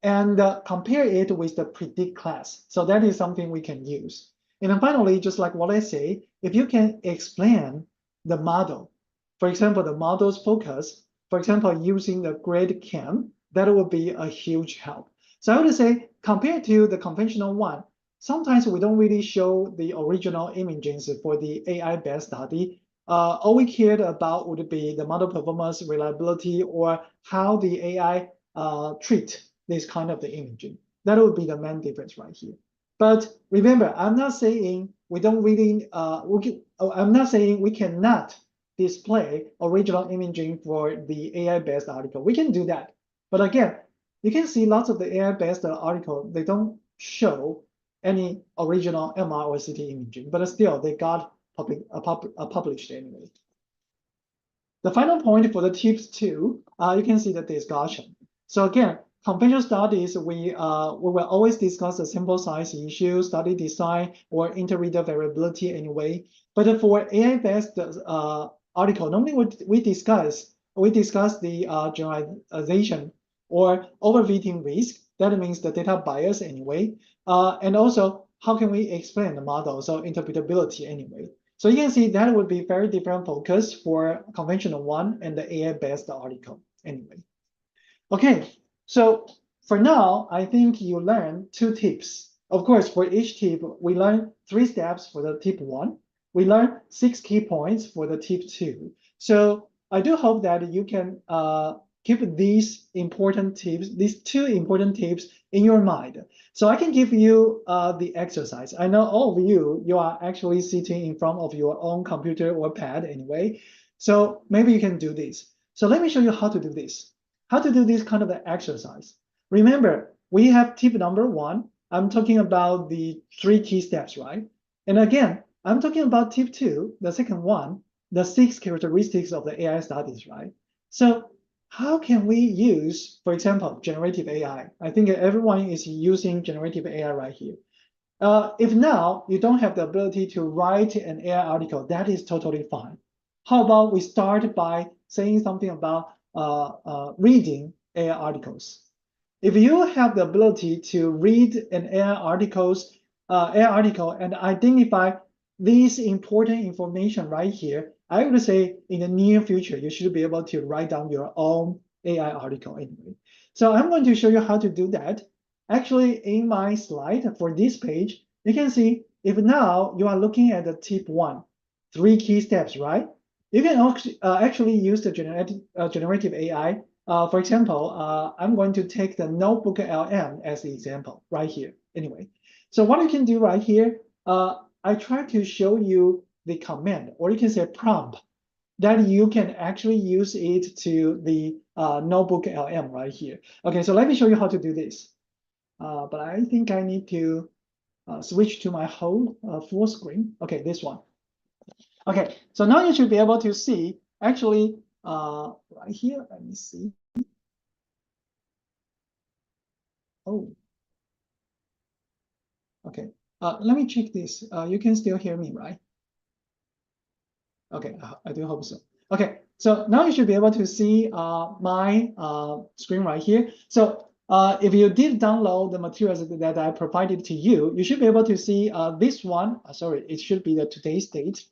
and compare it with the predict class. So that is something we can use. And then finally, just like what I say, if you can explain the model, for example, the model's focus, for example, using the grade cam, that will be a huge help. So I would say compared to the conventional one, sometimes we don't really show the original images for the AI-based study. All we cared about would be the model performance, reliability, or how the AI treat this kind of the imaging. That would be the main difference right here. But remember, I'm not saying we don't really, I'm not saying we cannot display original imaging for the AI-based article. We can do that. But again, you can see lots of the AI-based article, they don't show any original MR or CT imaging, but still they got published anyway. The final point for the tips 2, you can see the discussion. So again, conventional studies, we will always discuss the sample size issue, study design, or inter-reader variability anyway. But for AI-based article, normally we discuss the generalization or overfitting risk. That means the data bias anyway. And also, how can we explain the model? So interpretability anyway. So you can see that would be very different focus for conventional one and the AI-based article anyway. Okay, so for now, I think you learned 2 tips. Of course, for each tip, we learned 3 steps for the tip 1. We learned 6 key points for the tip 2. So I do hope that you can keep these important tips, these 2 important tips in your mind. So I can give you the exercise. I know all of you are actually sitting in front of your own computer or pad anyway. So maybe you can do this. So let me show you how to do this. How to do this kind of exercise. Remember, we have tip number 1. I'm talking about the 3 key steps, right? And again, I'm talking about tip 2, the second one, the 6 characteristics of the AI studies, right? So how can we use, for example, generative AI? I think everyone is using generative AI right here. If now you don't have the ability to write an AI article, that is totally fine. How about we start by saying something about reading AI articles? If you have the ability to read an AI article and identify these important information right here, I would say in the near future, you should be able to write down your own AI article anyway. So I'm going to show you how to do that. Actually, in my slide for this page, you can see if now you are looking at the tip 1, 3 key steps, right? You can actually use the generative AI. For example, I'm going to take the Notebook LM as the example right here. Anyway, so what you can do right here, I try to show you the command, or you can say prompt, that you can actually use it to the Notebook LM right here. Okay, so let me show you how to do this. But I think I need to switch to my whole full screen. Okay, this one. Okay, so now you should be able to see actually right here. Let me see. Oh, okay. Let me check this. You can still hear me, right? Okay, I do hope so. Okay, so now you should be able to see my screen right here. So if you did download the materials that I provided to you, you should be able to see this one. Sorry, it should be the today's date.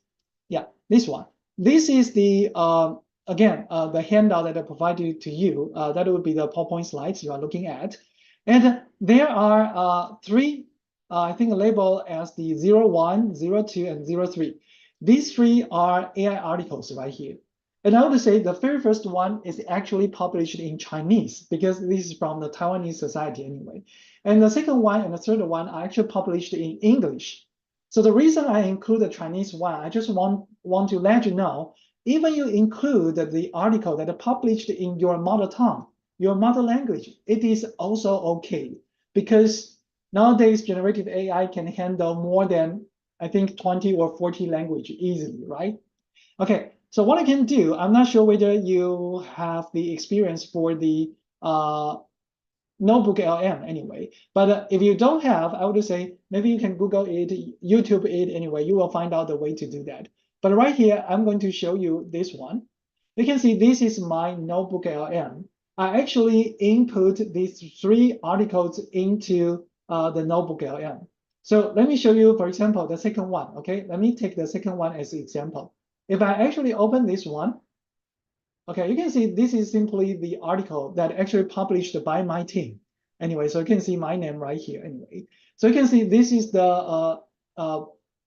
Yeah, this one. This is the, again, the handout that I provided to you. That would be the PowerPoint slides you are looking at. And there are 3, I think, labeled as the 01, 02, and 03. These 3 are AI articles right here. And I would say the very first one is actually published in Chinese, because this is from the Taiwanese society anyway. And the second one and the third one are actually published in English. So the reason I include the Chinese one, I just want to let you know, even you include the article that are published in your mother tongue, your mother language, it is also okay. Because nowadays, generative AI can handle more than, I think, 20 or 40 languages easily, right? Okay, so what I can do, I'm not sure whether you have the experience for the Notebook LM anyway, but if you don't have, I would say maybe you can Google it, YouTube it anyway, you will find out the way to do that. But right here, I'm going to show you this one. You can see this is my Notebook LM. I actually input these 3 articles into the Notebook LM. So let me show you, for example, the second one, okay? Let me take the second one as an example. If I actually open this one, okay, you can see this is simply the article that actually published by my team. Anyway, so you can see my name right here anyway. So you can see this is the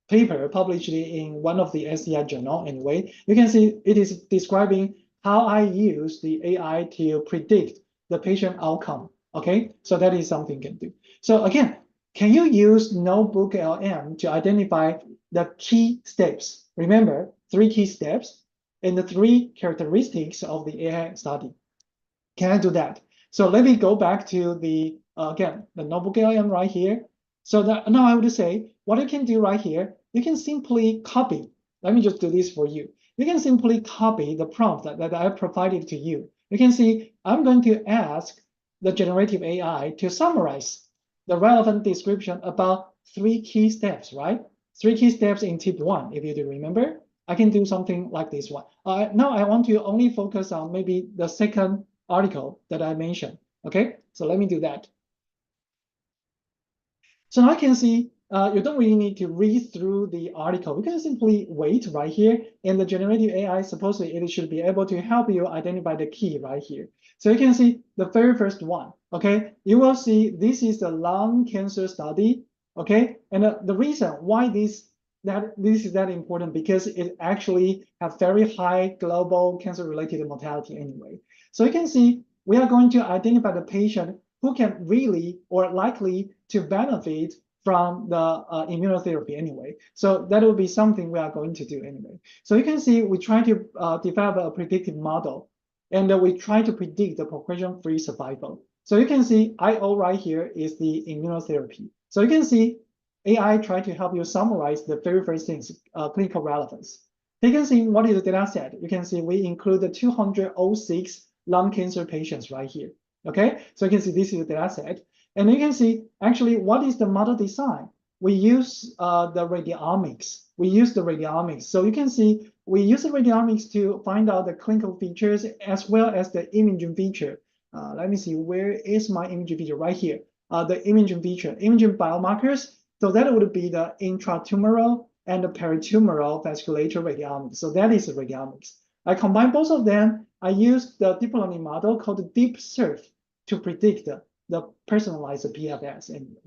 paper published in one of the SCI journal anyway. You can see it is describing how I use the AI to predict the patient outcome. Okay, so that is something you can do. So again, can you use Notebook LM to identify the key steps? Remember, 3 key steps and the 3 characteristics of the AI study. Can I do that? So let me go back to the, again, the notebook LM right here. So that now I would say what you can do right here, you can simply copy. Let me just do this for you. You can simply copy the prompt that I provided to you. You can see I'm going to ask the generative AI to summarize the relevant description about 3 key steps, right? 3 key steps in tip 1, if you do remember. I can do something like this one. Now I want to only focus on maybe the second article that I mentioned. Okay, so let me do that. So now I can see you don't really need to read through the article. You can simply wait right here, and the generative AI, supposedly it should be able to help you identify the key right here. So you can see the very first one, okay? You will see this is the lung cancer study, okay? And the reason why this is that important, because it actually has very high global cancer-related mortality anyway. So you can see we are going to identify the patient who can really or likely to benefit from the immunotherapy anyway. So that will be something we are going to do anyway. So you can see we try to develop a predictive model, and we try to predict the progression-free survival. So you can see IO right here is the immunotherapy. So you can see AI try to help you summarize the very first things, clinical relevance. You can see what is the data set. You can see we include the 206 lung cancer patients right here. Okay, so you can see this is the data set. And you can see actually what is the model design. We use the radiomics. So you can see we use the radiomics to find out the clinical features as well as the imaging feature. Let me see, where is my imaging feature? Right here. The imaging feature, imaging biomarkers. So that would be the intratumoral and the peritumoral vasculature radiomics. So that is the radiomics. I combine both of them. I use the deep learning model called DeepSurf to predict the personalized PFS. Anyway.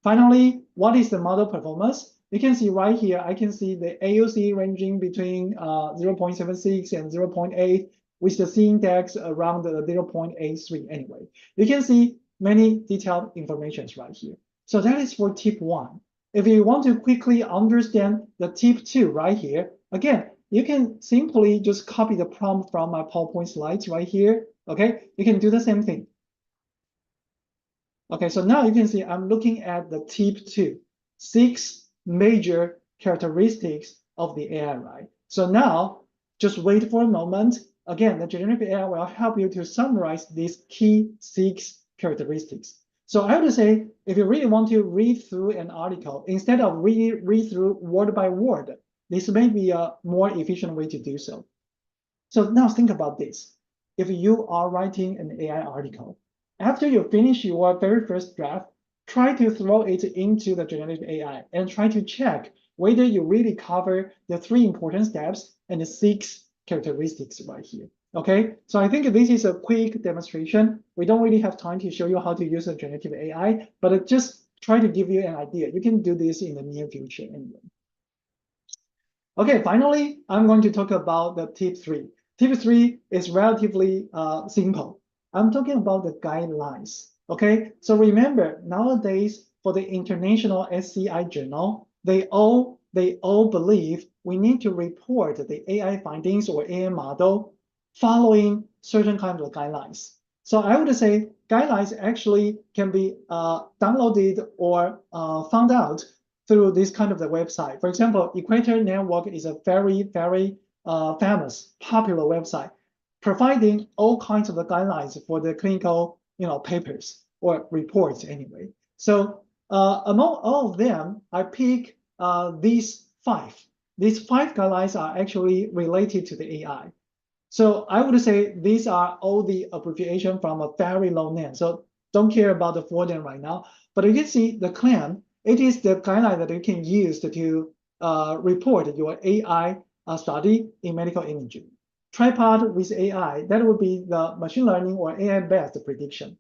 Finally, what is the model performance? You can see right here, I can see the AUC ranging between 0.76 and 0.8 with the C index around 0.83 anyway. You can see many detailed informations right here. So that is for tip 1. If you want to quickly understand the tip 2 right here, again, you can simply just copy the prompt from my PowerPoint slides right here. Okay, you can do the same thing. Okay, so now you can see I'm looking at the tip 2, 6 major characteristics of the AI, right? So now just wait for a moment. Again, the generative AI will help you to summarize these key 6 characteristics. So I would say if you really want to read through an article, instead of read through word by word, this may be a more efficient way to do so. So now think about this. If you are writing an AI article, after you finish your very first draft, try to throw it into the generative AI and try to check whether you really cover the 3 important steps and the 6 characteristics right here. Okay, so I think this is a quick demonstration. We don't really have time to show you how to use a generative AI, but just try to give you an idea. You can do this in the near future anyway. Okay, finally, I'm going to talk about the tip 3. Tip 3 is relatively simple. I'm talking about the guidelines. Okay, so remember, nowadays for the international SCI journal, they all believe we need to report the AI findings or AI model following certain kinds of guidelines. So I would say guidelines actually can be downloaded or found out through this kind of the website. For example, Equator Network is a very, very famous, popular website, providing all kinds of the guidelines for the clinical, papers or reports anyway. So among all of them, I pick these 5. These 5 guidelines are actually related to the AI. So I would say these are all the abbreviation from a very long name. So don't care about the full name right now. But you can see the claim. It is the guideline that you can use to report your AI study in medical imaging. Tripod with AI, that would be the machine learning or AI-based prediction.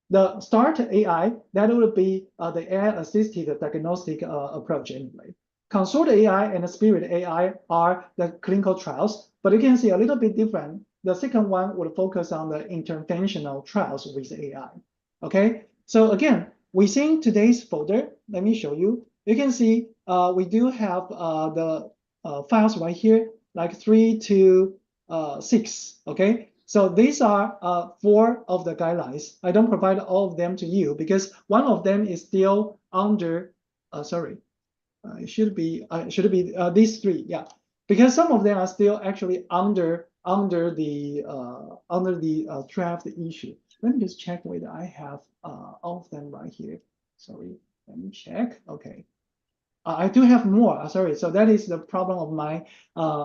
The START AI, that would be the AI-assisted diagnostic approach anyway. Consort AI and Spirit AI are the clinical trials, but you can see a little bit different. The second one would focus on the interventional trials with AI. Okay, so again, within today's folder, let me show you. You can see we do have the files right here, like 3 to 6. Okay, So these are 4 of the guidelines. I don't provide all of them to you because one of them is still under, it should be these 3, yeah, because some of them are still actually under the draft issue. Let me just check whether I have all of them right here. Sorry, let me check. Okay. I do have more. Sorry, so that is the problem of my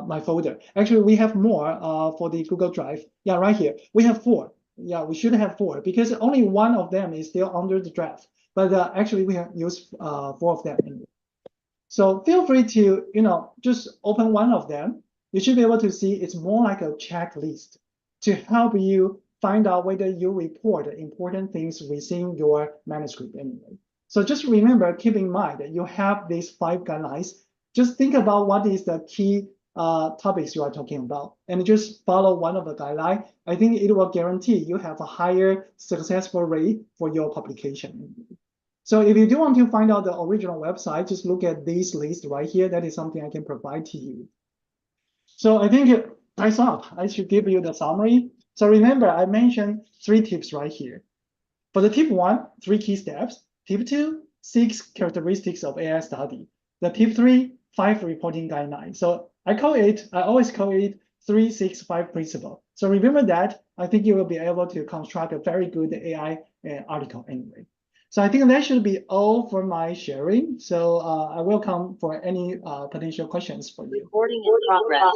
my folder. Actually, we have more for the Google Drive. Yeah, right here we have 4. Yeah, we should have 4 because only one of them is still under the draft. But actually, we have used 4 of them. So feel free to just open one of them. You should be able to see it's more like a checklist to help you find out whether you report important things within your manuscript anyway. So just remember, keep in mind that you have these 5 guidelines. Just think about what is the key topics you are talking about, and just follow one of the guidelines. I think it will guarantee you have a higher successful rate for your publication. So if you do want to find out the original website, just look at this list right here. That is something I can provide to you. So I think I thought I should give you the summary. So remember, I mentioned 3 tips right here. For the tip 1, 3 key steps. Tip 2, 6 characteristics of AI study. The tip 3, 5 reporting guidelines. So I always call it 3-6-5 principle. So remember that. I think you will be able to construct a very good AI article anyway. So I think that should be all for my sharing. So I welcome for any potential questions for you. Recording in progress.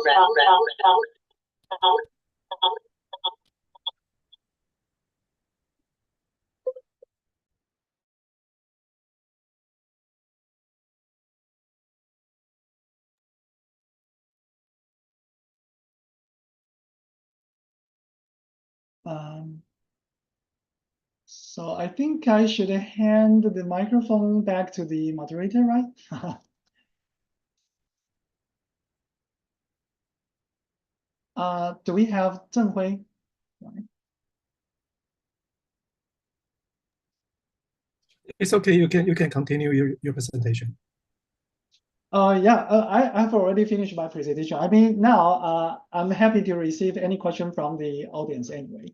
So I think I should hand the microphone back to the moderator, right? Do we have Zheng Hui? It's okay. You can continue your presentation. Yeah, I've already finished my presentation. I mean, now I'm happy to receive any question from the audience anyway.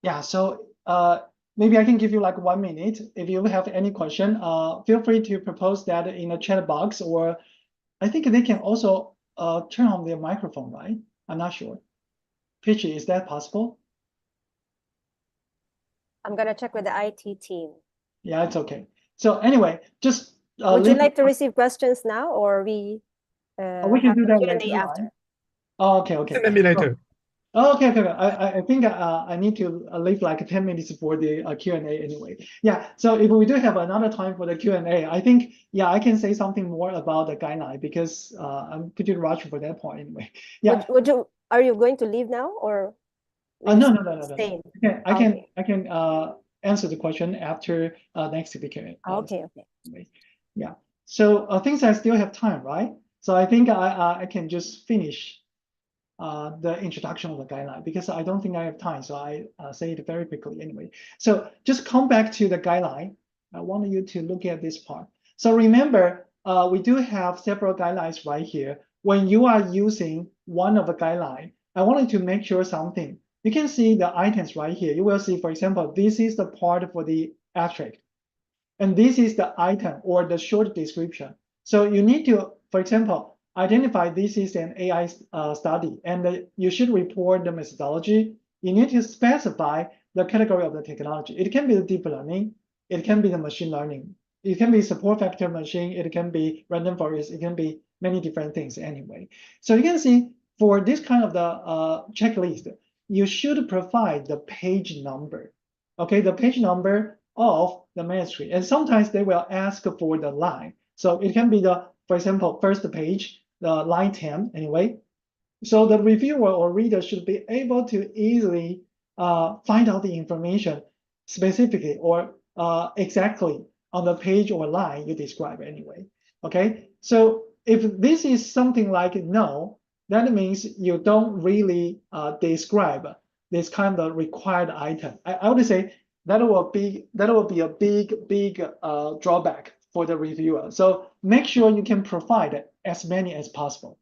Yeah, so maybe I can give you like 1 minute. If you have any question, feel free to propose that in the chat box, or I think they can also turn on their microphone, right? I'm not sure. Peachy, is that possible? I'm gonna check with the IT team. Yeah, it's okay. So anyway, just would you like to receive questions now, or we we can have do the that Q&A later, after? right? Oh, okay. Maybe later. Okay. I think I need to leave like 10 minutes for the Q&A anyway. Yeah, so if we do have another time for the Q&A, I think, yeah, I can say something more about the guideline because I'm pretty rushed for that point anyway. Yeah. Are you going to leave now, or? No. Stay? I can answer the question after next speaker. Okay. Yeah. So things I still have time, right? So I think I can just finish the introduction of the guideline because I don't think I have time. So I say it very quickly anyway. So just come back to the guideline. I want you to look at this part. So remember, we do have several guidelines right here. When you are using one of the guidelines, I wanted to make sure something. You can see the items right here. You will see, for example, this is the part for the abstract. And this is the item or the short description. So you need to, for example, identify this is an AI study, and you should report the methodology. You need to specify the category of the technology. It can be the deep learning. It can be the machine learning. It can be support vector machine. It can be random forest. It can be many different things anyway. So you can see for this kind of the checklist, you should provide the page number. Okay, the page number of the manuscript. And sometimes they will ask for the line. So it can be the, for example, first page, the line 10 anyway. So the reviewer or reader should be able to easily find out the information specifically or exactly on the page or line you describe anyway. Okay, so if this is something like no, that means you don't really describe this kind of required item. I would say that will be a big drawback for the reviewer. So make sure you can provide as many as possible.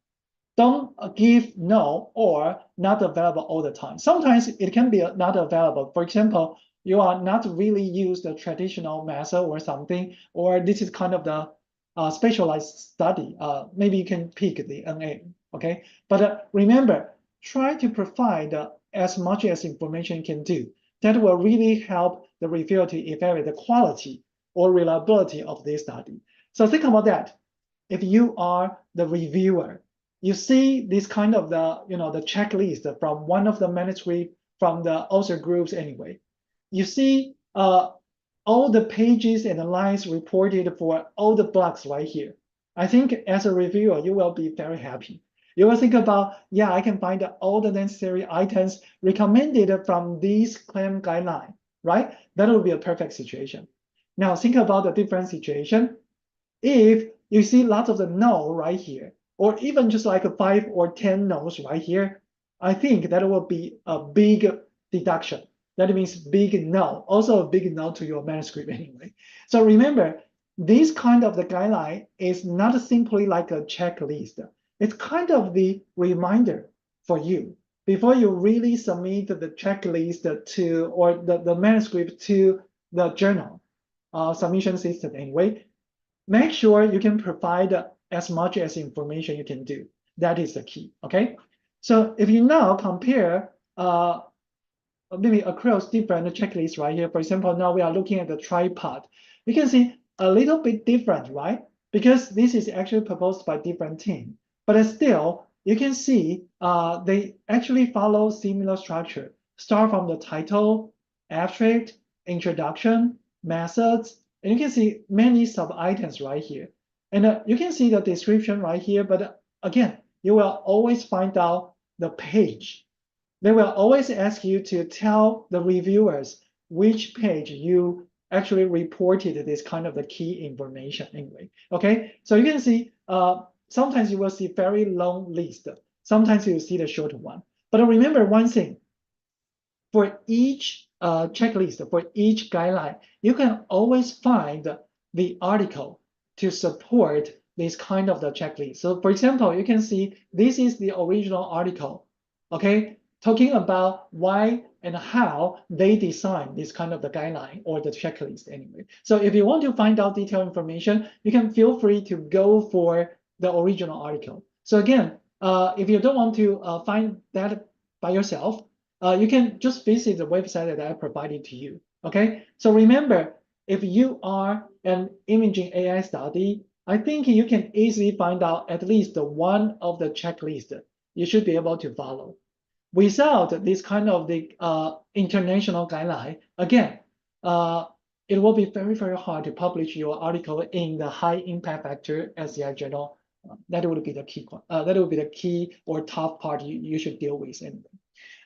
don't give no or not available all the time. Sometimes it can be not available. For example, you are not really use the traditional method or something, or this is kind of the specialized study. Maybe you can pick the NA, okay? But remember, try to provide as much as information you can do. That will really help the reviewer to evaluate the quality or reliability of this study. So think about that. If you are the reviewer, you see this kind of the checklist from one of the manuscript from the author groups anyway. You see all the pages and the lines reported for all the blocks right here. I think as a reviewer, you will be very happy. You will think about, yeah, I can find all the necessary items recommended from this claim guideline, right? That would be a perfect situation. Now think about the different situation. If you see lots of the no right here, or even just like 5 or 10 no's right here, I think that will be a big deduction. That means big no, also a big no to your manuscript anyway. So remember, this kind of the guideline is not simply like a checklist. It's kind of the reminder for you before you really submit the checklist to, or the manuscript to the journal submission system anyway. Make sure you can provide as much as information you can do. That is the key, okay? So if you now compare maybe across different checklists right here, for example, now we are looking at the tripod. You can see a little bit different, right? Because this is actually proposed by different team, but still you can see they actually follow similar structure. Start from the title, abstract, introduction, methods, and you can see many sub-items right here. And you can see the description right here, but again, you will always find out the page. They will always ask you to tell the reviewers which page you actually reported this kind of the key information anyway, okay? So you can see, sometimes you will see very long list. Sometimes you see the short one. But remember one thing, for each checklist, for each guideline, you can always find the article to support this kind of the checklist. So for example, you can see this is the original article, okay? Talking about why and how they design this kind of the guideline or the checklist anyway. So if you want to find out detailed information, you can feel free to go for the original article. So again, if you don't want to find that by yourself, you can just visit the website that I provided to you, okay? So remember, if you are an imaging AI study, I think you can easily find out at least one of the checklists you should be able to follow. Without this kind of the international guideline, again, it will be very, very hard to publish your article in the high impact factor SCI journal. That would be the key. That would be the key or top part you should deal with anyway.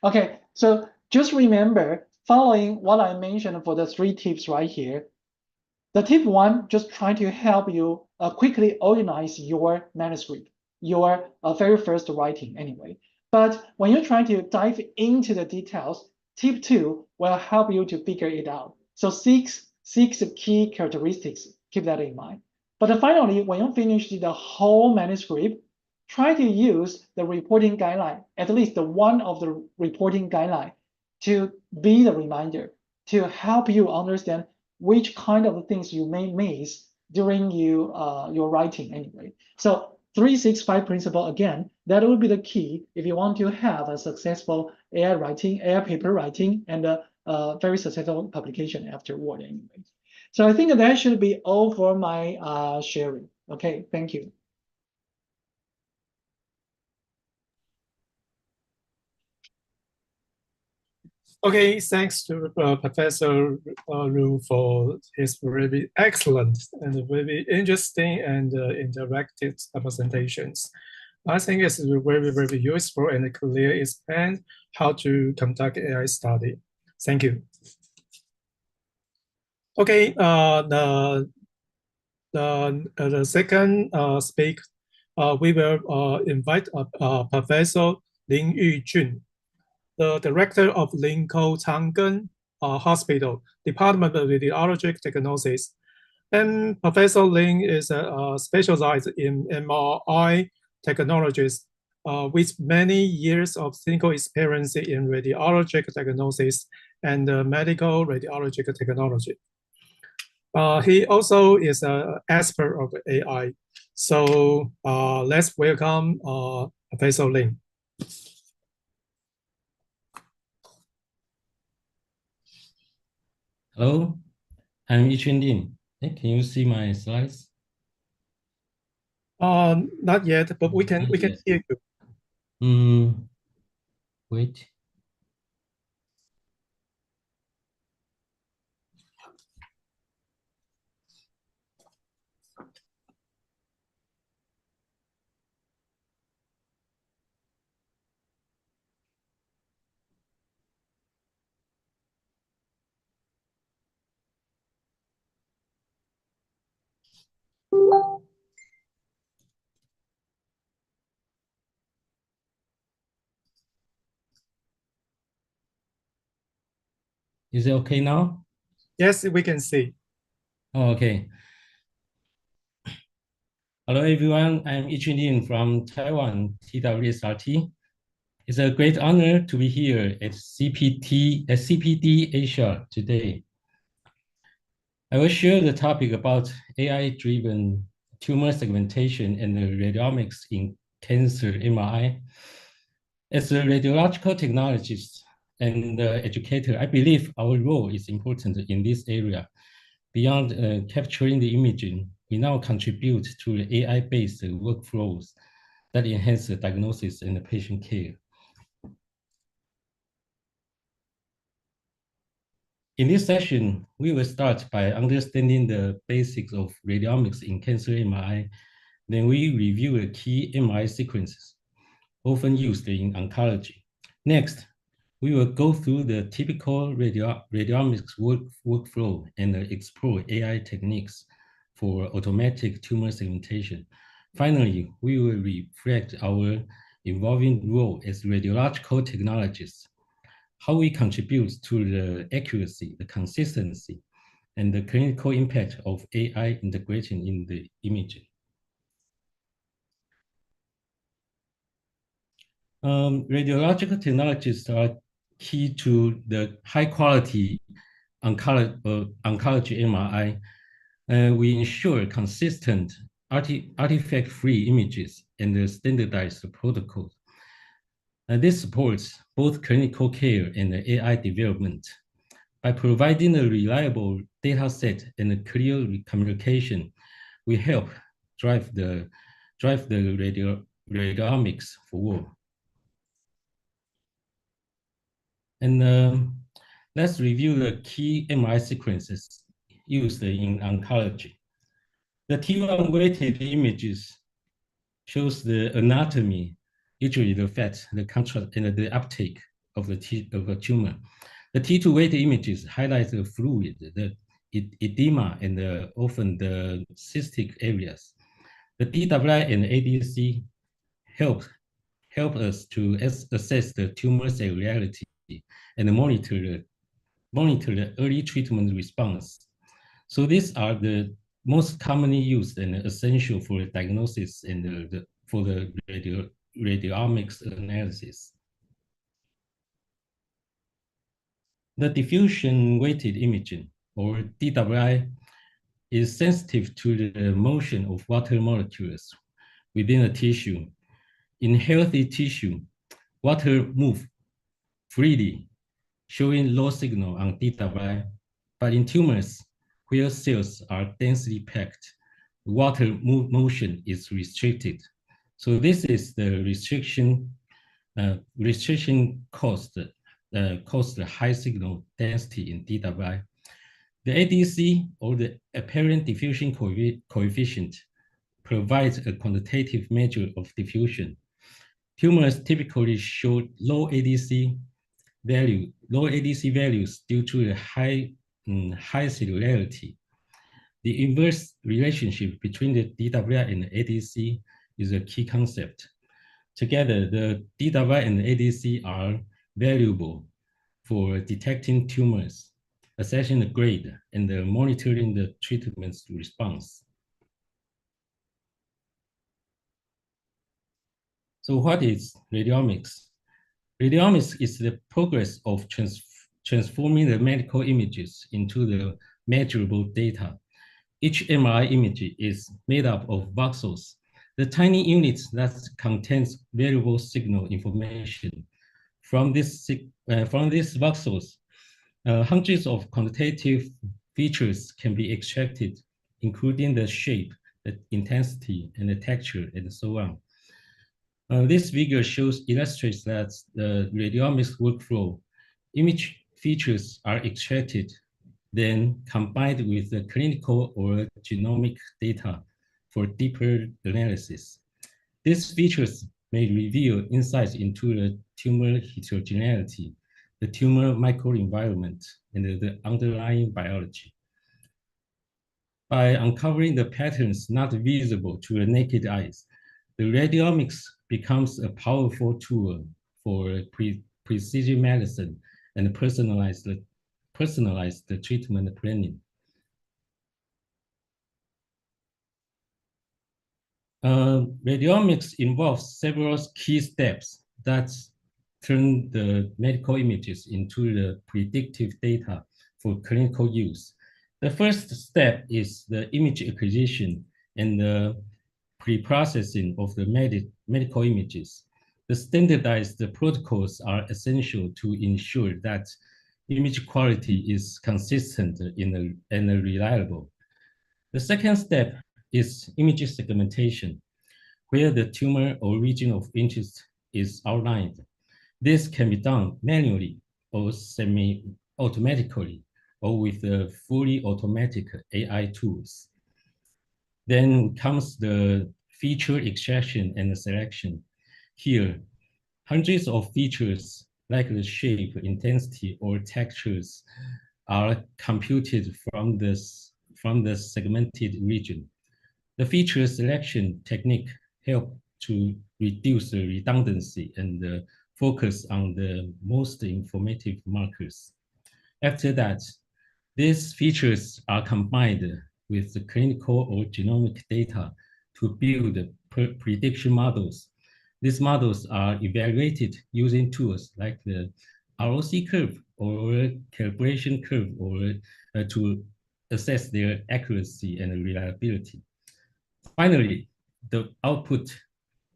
Okay, so just remember, following what I mentioned for the 3 tips right here, the tip 1, just try to help you quickly organize your manuscript, your very first writing anyway. But when you try to dive into the details, tip 2 will help you to figure it out. So six key characteristics, keep that in mind. But finally, when you finish the whole manuscript, try to use the reporting guideline, at least one of the reporting guideline, to be the reminder, to help you understand which kind of things you may miss during your writing anyway. So 3-6-5 principle, again, that will be the key if you want to have a successful AI writing, AI paper writing, and a very successful publication afterward anyway. So I think that should be all for my sharing. Okay, thank you. Okay, thanks to Professor Lu for his very excellent and very interesting and interactive presentations. I think it's very, very useful and clear explain how to conduct AI study. Thank you. Okay, the second speak, we will invite Professor Lin Yujun, the director of Linkou Changgen Hospital, Department of Radiological Diagnosis. And Professor Lin is specialized in MRI technologies, with many years of clinical experience in radiological diagnosis and medical radiological technology. He also is an expert of AI. So let's welcome Professor Lin. Hello, I'm Yichun Lin. Can you see my slides? Not yet, but we can hear you. Wait. Is it okay now? Yes, we can see. Oh, okay. Hello, everyone. I'm Yichun Lin from Taiwan, TWSRT. It's a great honor to be here at CPD Asia today. I will share the topic about AI-driven tumor segmentation and the radiomics in cancer MRI. As a radiological technologist and educator, I believe our role is important in this area. Beyond capturing the imaging, we now contribute to the AI-based workflows that enhance the diagnosis and the patient care. In this session, we will start by understanding the basics of radiomics in cancer MRI. Then we review the key MRI sequences often used in oncology. Next, we will go through the typical radiomics workflow and explore AI techniques for automatic tumor segmentation. Finally, we will reflect our evolving role as radiological technologists, how we contribute to the accuracy, the consistency, and the clinical impact of AI integration in the imaging. Radiological technologies are key to the high quality oncology MRI. We ensure consistent artifact-free images and the standardized protocols. This supports both clinical care and AI development. By providing a reliable data set and a clear communication, we help drive the radiomics forward. And let's review the key MRI sequences used in oncology. The T1 weighted images shows the anatomy, usually the fat, the contrast, and the uptake of the tumor. The T2 weighted images highlight the fluid, the edema, and often the cystic areas. The DWI and ADC help us to assess the tumor cellularity and monitor the early treatment response. So these are the most commonly used and essential for diagnosis and for the radiomics analysis. The diffusion weighted imaging, or DWI, is sensitive to the motion of water molecules within a tissue. In healthy tissue, water moves freely, showing low signal on DWI. But in tumors, where cells are densely packed, water motion is restricted. So this is the restriction caused the high signal density in DWI. The ADC, or the apparent diffusion coefficient, provides a quantitative measure of diffusion. Tumors typically show low ADC values due to the high cellularity. The inverse relationship between the DWI and the ADC is a key concept. Together, the DWI and the ADC are valuable for detecting tumors, assessing the grade, and monitoring the treatment's response. So what is radiomics? Radiomics is the progress of transforming the medical images into the measurable data. Each MRI image is made up of voxels, the tiny units that contains variable signal information. From these voxels, hundreds of quantitative features can be extracted, including the shape, the intensity, and the texture, and so on. This figure illustrates that the radiomics workflow. Image features are extracted, then combined with the clinical or genomic data for deeper analysis. These features may reveal insights into the tumor heterogeneity, the tumor microenvironment, and the underlying biology. By uncovering the patterns not visible to the naked eyes, the radiomics becomes a powerful tool for precision medicine and personalized treatment planning. Radiomics involves several key steps that turn the medical images into the predictive data for clinical use. The first step is the image acquisition and the pre-processing of the medical images. The standardized protocols are essential to ensure that image quality is consistent and reliable. The second step is image segmentation, where the tumor or region of interest is outlined. This can be done manually or semi-automatically, or with the fully automatic AI tools. Then comes the feature extraction and selection. Here, hundreds of features like the shape, intensity, or textures are computed from the segmented region. The feature selection technique helps to reduce the redundancy and focus on the most informative markers. After that, these features are combined with the clinical or genomic data to build prediction models. These models are evaluated using tools like the ROC curve or calibration curve or to assess their accuracy and reliability. Finally, the output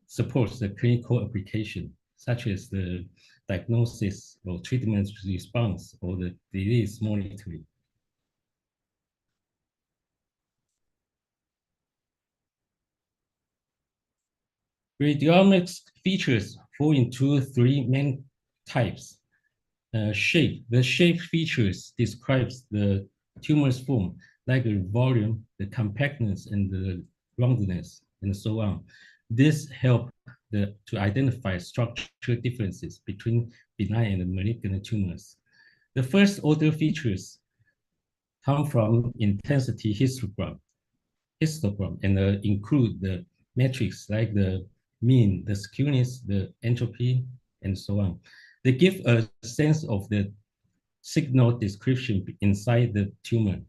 supports the clinical application, such as the diagnosis or treatment response or the disease monitoring. Radiomics features fall into three main types. Shape. The shape features describes the tumor's form, like the volume, the compactness, and the roundness, and so on. This helps to identify structural differences between benign and malignant tumors. The first order features come from intensity histogram and include the metrics like the mean, the skewness, the entropy, and so on. They give a sense of the signal description inside the tumor.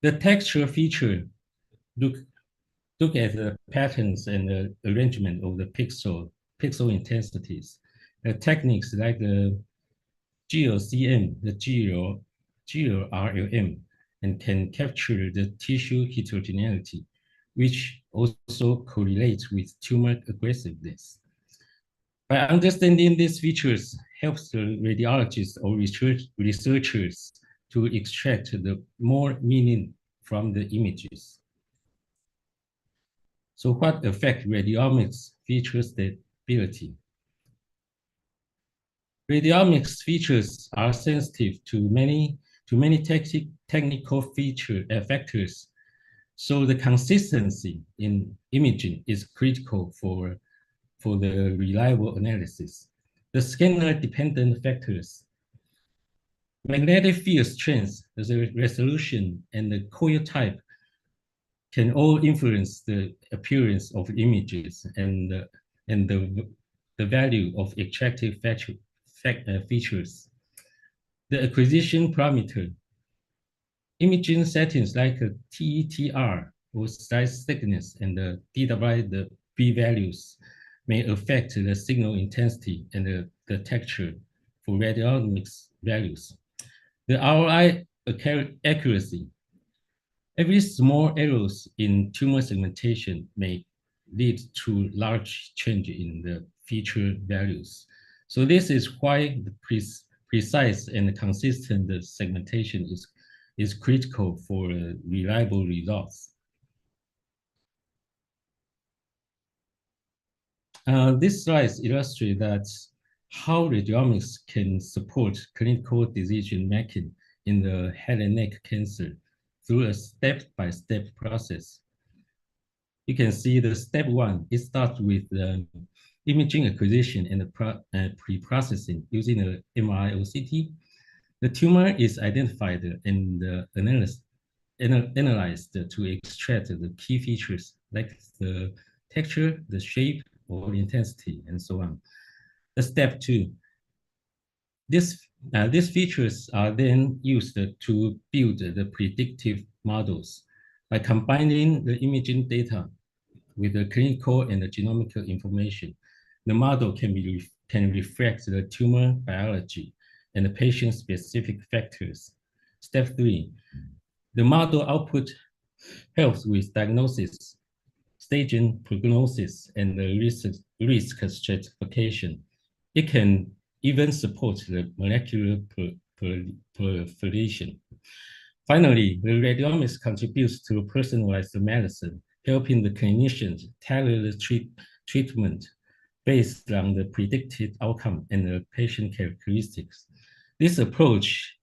The texture feature look at the patterns and the arrangement of the pixel intensities. The techniques like the GLCM, the GLRLM, and can capture the tissue heterogeneity, which also correlates with tumor aggressiveness. By understanding these features helps the radiologists or researchers to extract the more meaning from the images. So what affects radiomics feature stability? Radiomics features are sensitive to many technical factors. So the consistency in imaging is critical for the reliable analysis. The scanner-dependent factors, magnetic field strength, the resolution, and the coil type can all influence the appearance of images and the value of extractive features. The acquisition parameter, imaging settings like TETR or size thickness and the DW, the p-values may affect the signal intensity and the texture for radiomics values. The ROI accuracy. Every small errors in tumor segmentation may lead to large change in the feature values. So this is why the precise and consistent segmentation is critical for reliable results. This slide illustrates that how radiomics can support clinical decision making in the head and neck cancer through a step-by-step process. You can see the step one, it starts with imaging acquisition and pre-processing using an MRI OCT. The tumor is identified and analyzed to extract the key features like the texture, the shape, or intensity, and so on. The step two, these features are then used to build the predictive models by combining the imaging data with the clinical and the genomic information. The model can reflect the tumor biology and the patient-specific factors. Step three, the model output helps with diagnosis, staging, prognosis, and the risk stratification. It can even support the molecular proliferation. Finally, the radiomics contributes to personalized medicine, helping the clinicians tailor the treatment based on the predicted outcome and the patient characteristics. This approach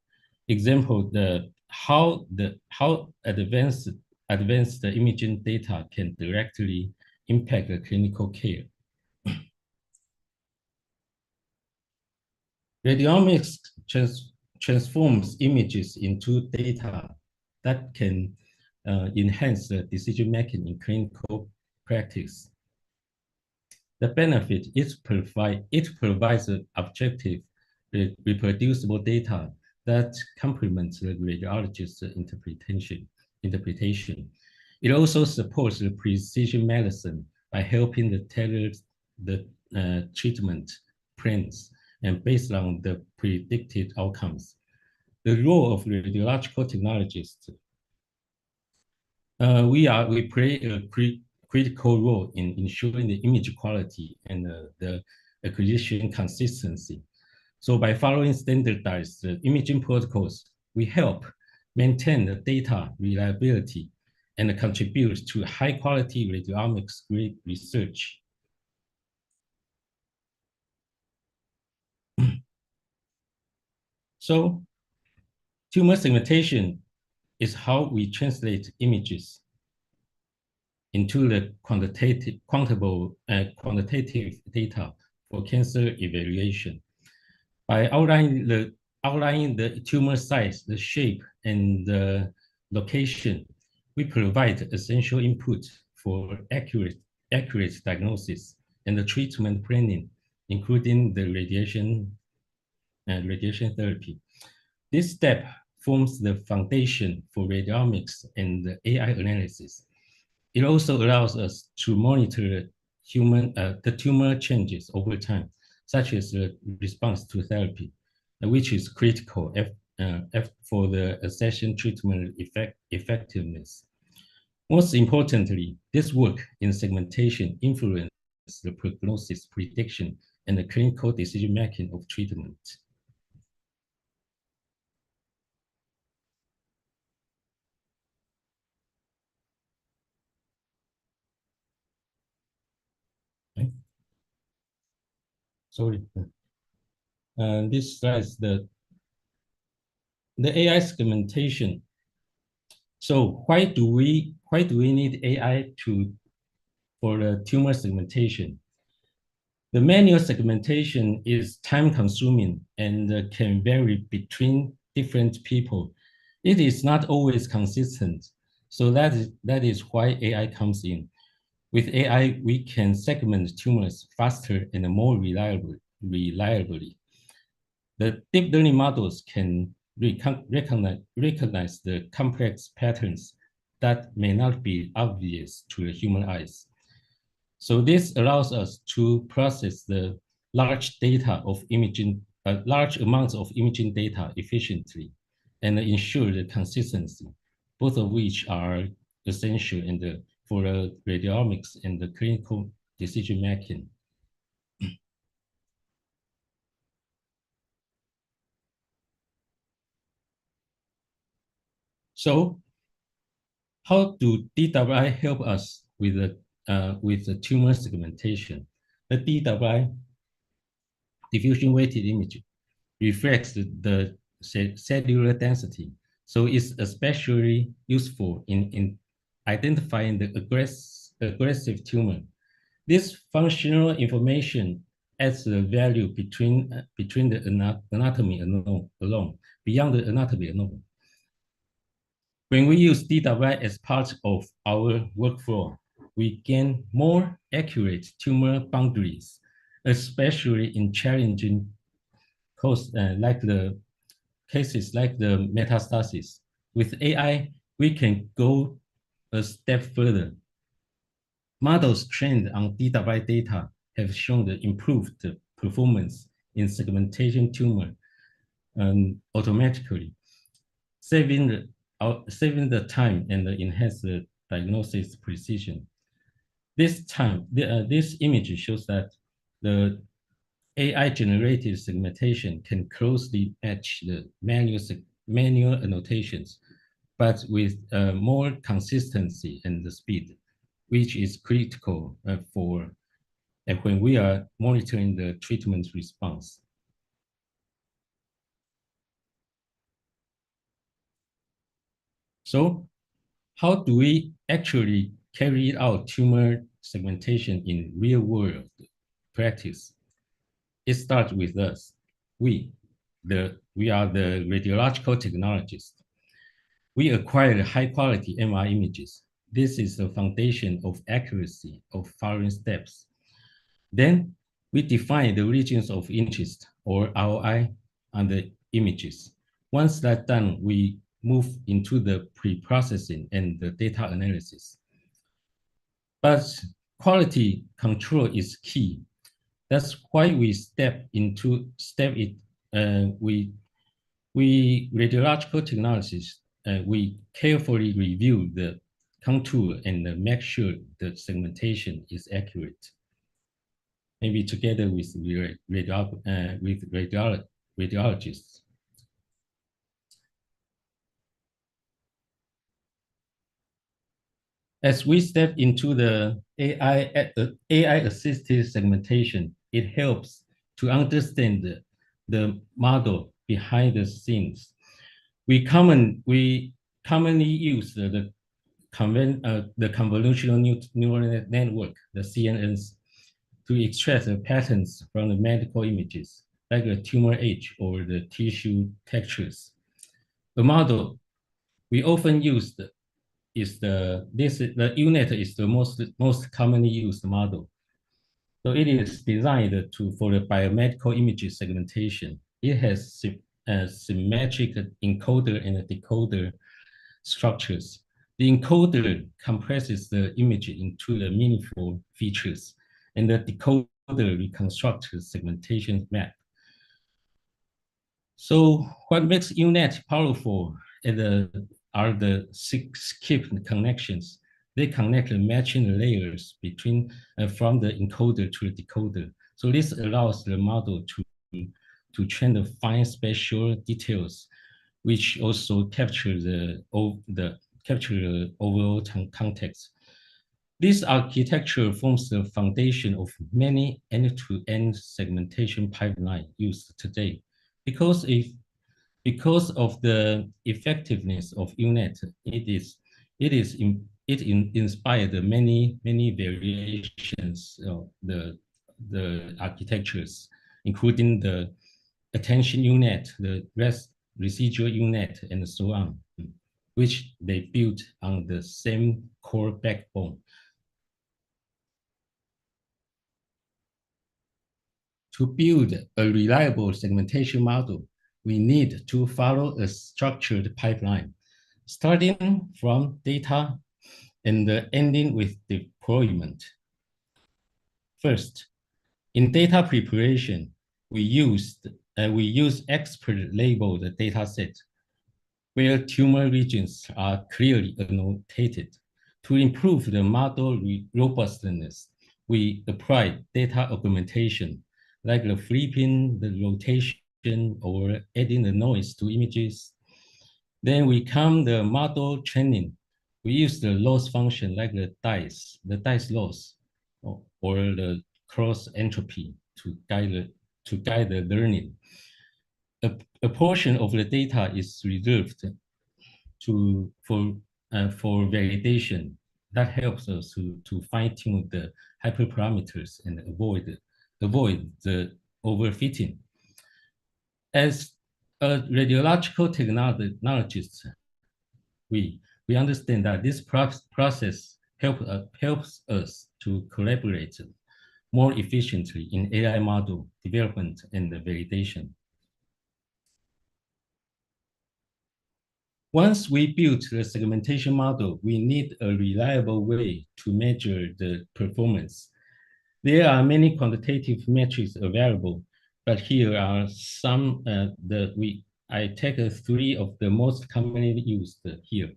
example how advanced imaging data can directly impact the clinical care. Radiomics transforms images into data that can enhance the decision-making in clinical practice. The benefit is it provides objective, reproducible data that complements the radiologist's interpretation. It also supports the precision medicine by helping the tailor the treatment plans and based on the predicted outcomes. The role of radiological technologists. We play a critical role in ensuring the image quality and the acquisition consistency. So by following standardized imaging protocols, we help maintain the data reliability and contribute to high quality radiomics research. So tumor segmentation is how we translate images into the quantitative data for cancer evaluation. By outlining the tumor size, the shape, and the location, we provide essential input for accurate diagnosis and the treatment planning, including the radiation therapy. This step forms the foundation for radiomics and the AI analysis. It also allows us to monitor the tumor changes over time, such as the response to therapy, which is critical for the assessing treatment effectiveness. Most importantly, this work in segmentation influences the prognosis prediction and the clinical decision-making of treatment. Okay. Sorry. This slides the AI segmentation. So why do we need AI for the tumor segmentation? The manual segmentation is time-consuming and can vary between different people. It is not always consistent. So that is why AI comes in. With AI, we can segment tumors faster and more reliably. The deep learning models can recognize the complex patterns that may not be obvious to the human eyes. So this allows us to process the large amounts of imaging data efficiently and ensure the consistency, both of which are essential for the radiomics and the clinical decision making. So how do DWI help us with the tumor segmentation? The DWI, diffusion weighted imaging, reflects the cellular density. So it's especially useful in identifying the aggressive tumor. This functional information adds the value between the anatomy alone, beyond the anatomy alone. When we use DWI as part of our workflow, we gain more accurate tumor boundaries, especially in challenging cases like the metastasis. With AI, we can go a step further. Models trained on DWI data have shown the improved performance in segmentation tumor automatically, saving the time and enhance the diagnosis precision. This image shows that the AI-generated segmentation can closely match the manual annotations, but with more consistency and the speed, which is critical for when we are monitoring the treatment response. So how do we actually carry out tumor segmentation in real-world practice? It starts with us. We are the radiological technologists. We acquire high-quality MR images. This is the foundation of accuracy of following steps. Then we define the regions of interest, or ROI, on the images. Once that's done, we move into the pre-processing and the data analysis. But quality control is key. That's why we radiological technologists, we carefully review the contour and make sure the segmentation is accurate. Maybe together with radiologists. As we step into the AI-assisted segmentation, it helps to understand the model behind the scenes. We commonly use the convolutional neural network, the CNNs, to extract the patterns from the medical images, like the tumor age or the tissue textures. The model we often use the UNet is the most commonly used model. So it is designed for the biomedical image segmentation. It has symmetric encoder and decoder structures. The encoder compresses the image into the meaningful features, and the decoder reconstructs the segmentation map. So what makes UNet powerful are the skip connections. They connect the matching layers from the encoder to the decoder. So this allows the model to train the fine spatial details, which also capture the overall context. This architecture forms the foundation of many end-to-end segmentation pipeline used today. Because of the effectiveness of UNet, it inspired many variations of the architectures, including the attention UNet, the residual UNet, and so on, which they built on the same core backbone. To build a reliable segmentation model, we need to follow a structured pipeline, starting from data and ending with deployment. First, in data preparation, we use expert-labeled data set where tumor regions are clearly annotated. To improve the model robustness, we apply data augmentation, like the flipping, the rotation, or adding the noise to images. Then we come the model training. We use the loss function like the dice loss, or the cross entropy to guide the learning. A portion of the data is reserved for validation. That helps us to fine-tune the hyperparameters and avoid the overfitting. As a radiological technologist, we understand that this process helps us to collaborate more efficiently in AI model development and validation. Once we build the segmentation model, we need a reliable way to measure the performance. There are many quantitative metrics available, but here are some I take 3 of the most commonly used here.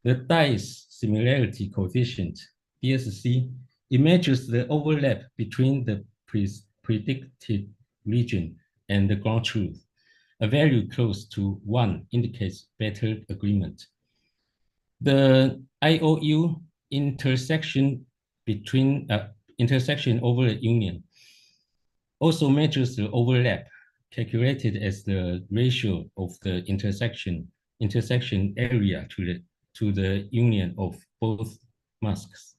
The dice similarity coefficient, DSC, it measures the overlap between the predicted region and the ground truth. A value close to 1 indicates better agreement. The IOU intersection over a union also measures the overlap, calculated as the ratio of the intersection area to the union of both masks.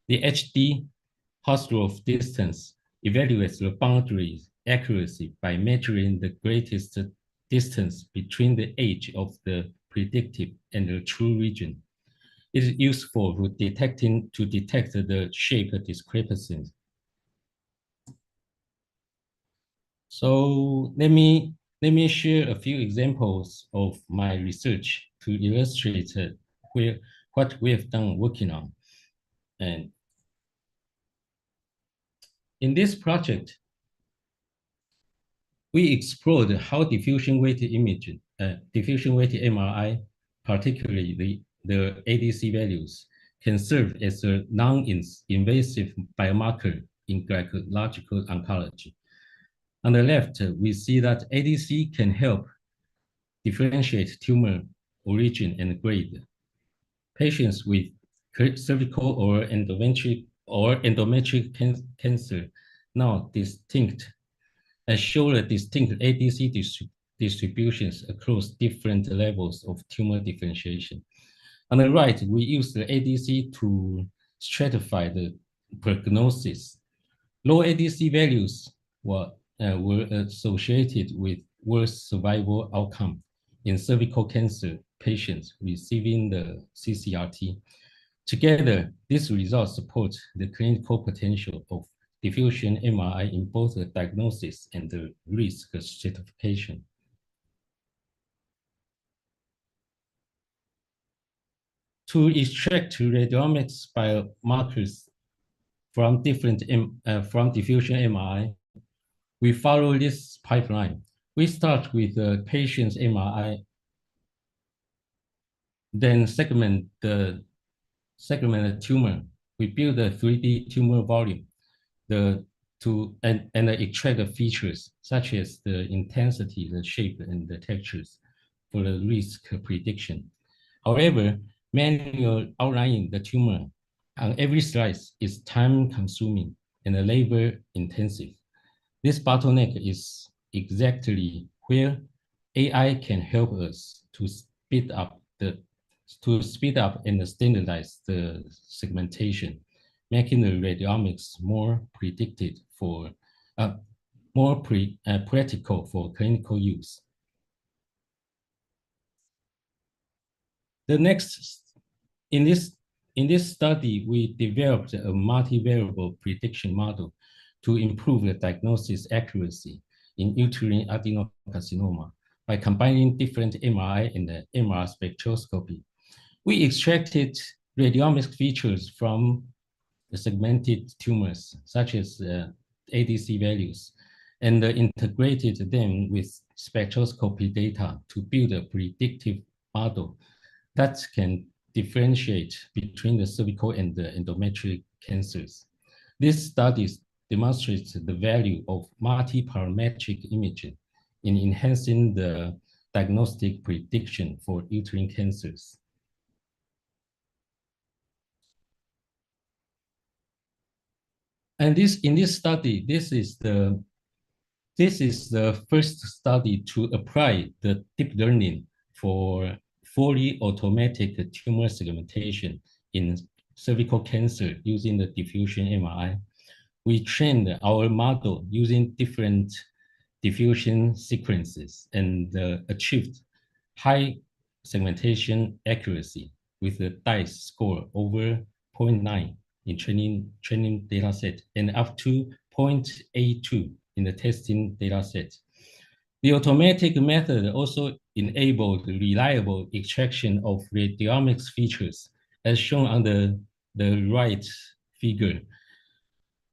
The HD Hausdorff distance evaluates the boundary accuracy by measuring the greatest distance between the edge of the predictive and the true region. It is useful for detect the shape discrepancies. So let me share a few examples of my research to illustrate what we have done working on. And in this project, we explored how diffusion-weighted MRI, particularly the ADC values, can serve as a non-invasive biomarker in gynecological oncology. On the left, we see that ADC can help differentiate tumor origin and grade. Patients with cervical or endometrial cancer now show a distinct ADC distributions across different levels of tumor differentiation. On the right, we use the ADC to stratify the prognosis. Low ADC values were associated with worse survival outcome in cervical cancer patients receiving the CCRT. Together, these results support the clinical potential of diffusion MRI in both the diagnosis and the risk stratification. To extract radiomics biomarkers from diffusion MRI, we follow this pipeline. We start with the patient's MRI, then segment the tumor. We build a 3D tumor volume and extract the features such as the intensity, the shape, and the textures for the risk prediction. However, manual outlining the tumor on every slice is time-consuming and labor-intensive. This bottleneck is exactly where AI can help us to speed up and standardize the segmentation, making the radiomics more practical for clinical use. In this study, we developed a multivariable prediction model to improve the diagnosis accuracy in uterine adenocarcinoma by combining different MRI and the MR spectroscopy. We extracted radiomic features from segmented tumors, such as ADC values, and integrated them with spectroscopy data to build a predictive model that can differentiate between the cervical and the endometrial cancers. This studies demonstrates the value of multi-parametric imaging in enhancing the diagnostic prediction for uterine cancers. And in this study, this is the first study to apply the deep learning for fully automatic tumor segmentation in cervical cancer using the diffusion MRI. We trained our model using different diffusion sequences and achieved high segmentation accuracy with a DICE score over 0.9 in training data set and up to 0.82 in the testing data set. The automatic method also enabled reliable extraction of radiomics features, as shown on the right figure.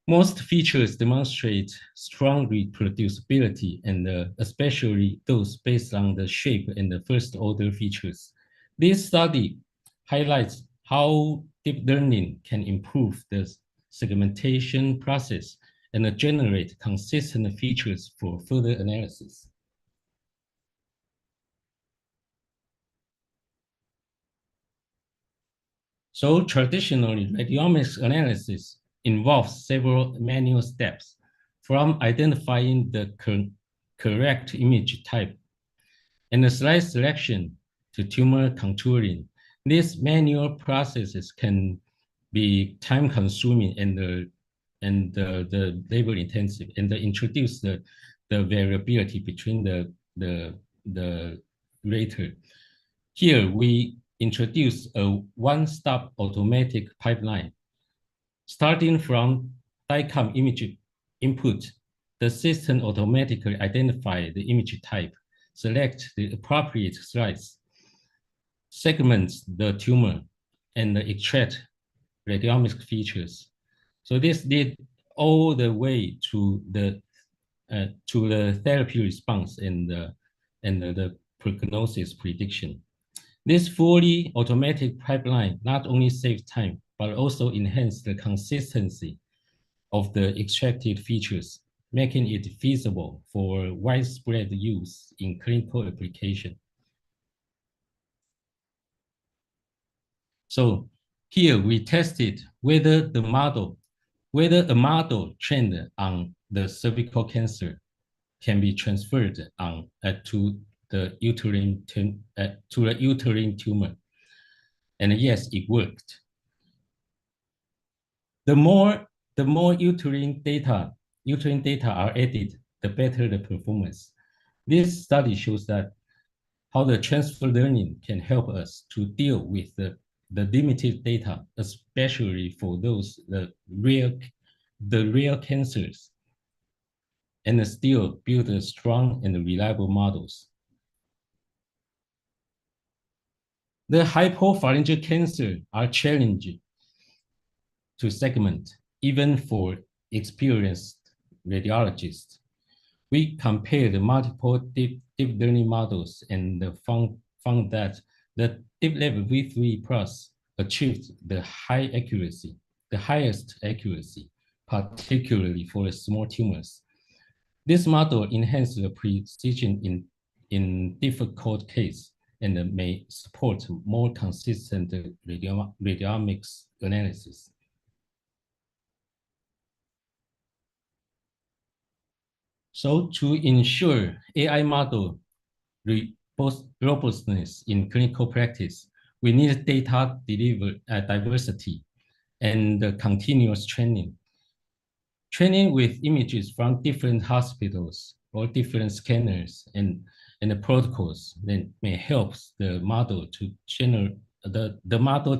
Most features demonstrate strong reproducibility, and especially those based on the shape and the first-order features. This study highlights how deep learning can improve the segmentation process and generate consistent features for further analysis. So traditionally, radiomics analysis involves several manual steps, from identifying the correct image type and the slide selection to tumor contouring. These manual processes can be time-consuming and the labor-intensive, and introduce the variability between the rater. Here we introduce a one-stop automatic pipeline. Starting from DICOM image input, the system automatically identifies the image type, select the appropriate slice, segments the tumor, and extract radiomic features. So this leads all the way to the therapy response and the prognosis prediction. This fully automatic pipeline not only saves time, but also enhances the consistency of the extracted features, making it feasible for widespread use in clinical application. So here we tested whether a model trained on the cervical cancer can be transferred to the uterine tumor. And yes, it worked. The more uterine data are added, the better the performance. This study shows that how the transfer learning can help us to deal with the limited data, especially for the rare cancers, and still build strong and reliable models. The hypopharyngeal cancer are challenging to segment, even for experienced radiologists. We compared multiple deep learning models and found that the DeepLab V3 Plus achieved the highest accuracy, particularly for small tumors. This model enhances the precision in difficult cases and may support more consistent radiomics analysis. So to ensure AI model robustness in clinical practice, we need data diversity and continuous training. Training with images from different hospitals or different scanners and the protocols then may help the model to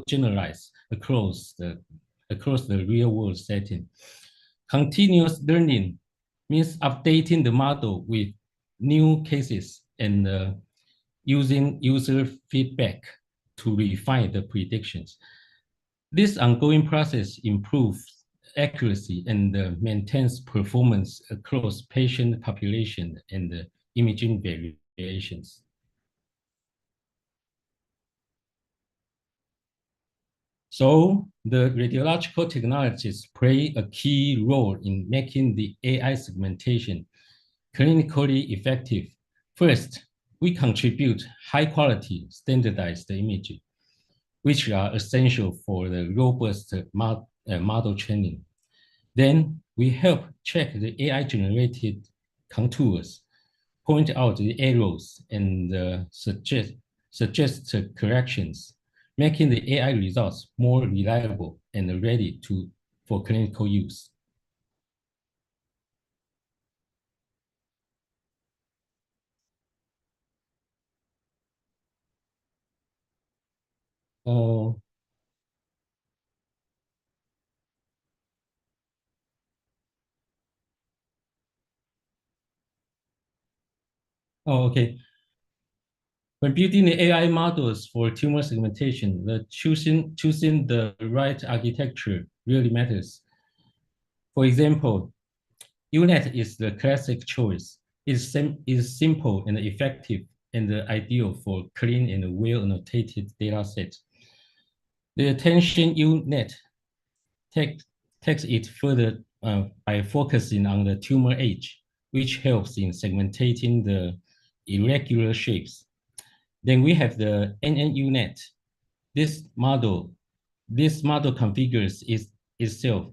generalize across the real world setting. Continuous learning means updating the model with new cases and using user feedback to refine the predictions. This ongoing process improves accuracy and maintains performance across patient population and imaging variations. So the radiological technologies play a key role in making the AI segmentation clinically effective. First, we contribute high-quality standardized images, which are essential for the robust model training. Then we help check the AI-generated contours, point out the errors, and suggest corrections, making the AI results more reliable and ready for clinical use. Oh, okay. When building the AI models for tumor segmentation, choosing the right architecture really matters. For example, UNet is the classic choice. It's simple and effective and ideal for clean and well-annotated data sets. The attention UNet takes it further by focusing on the tumor age, which helps in segmenting the irregular shapes. Then we have the NNUNet. This model configures itself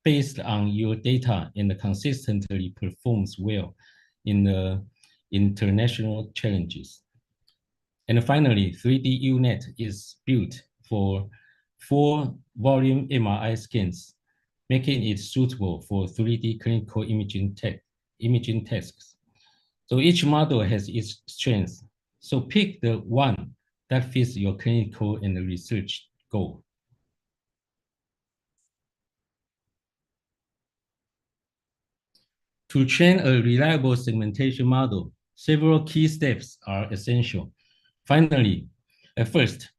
based on your data and consistently performs well in the international challenges. And finally, 3D UNet is built for 4 volume MRI scans, making it suitable for 3D clinical imaging tasks. So each model has its strengths. So pick the one that fits your clinical and research goal. To train a reliable segmentation model, several key steps are essential. Finally, at first,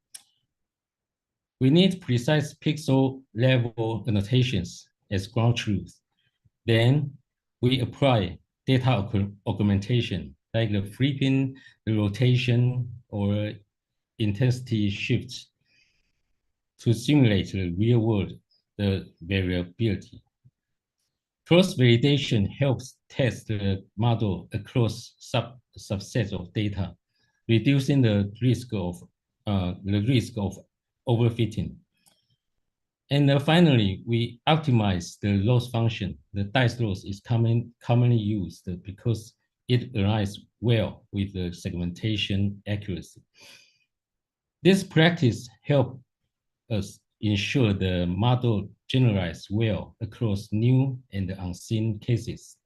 we need precise pixel level annotations as ground truth. Then we apply data augmentation, like the flipping, the rotation, or intensity shifts to simulate the real world, the variability. Cross-validation helps test the model across subsets of data, reducing the risk of overfitting. And finally, we optimize the loss function. The dice loss is commonly used because it aligns well with the segmentation accuracy. This practice helps us ensure the model generalizes well across new and unseen cases.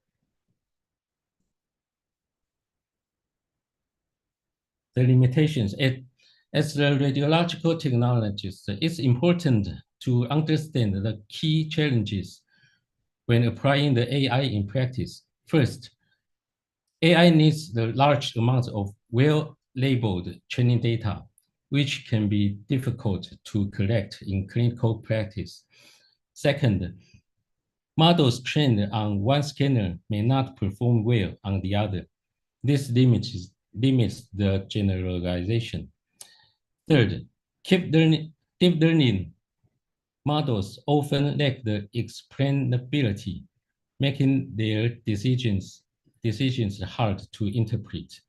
The limitations. As the radiological technologist, it's important to understand the key challenges when applying the AI in practice. First, AI needs the large amounts of well-labeled training data, which can be difficult to collect in clinical practice. Second, models trained on one scanner may not perform well on the other. This limits the generalization. Third, deep learning models often lack the explainability, making their decisions hard to interpret.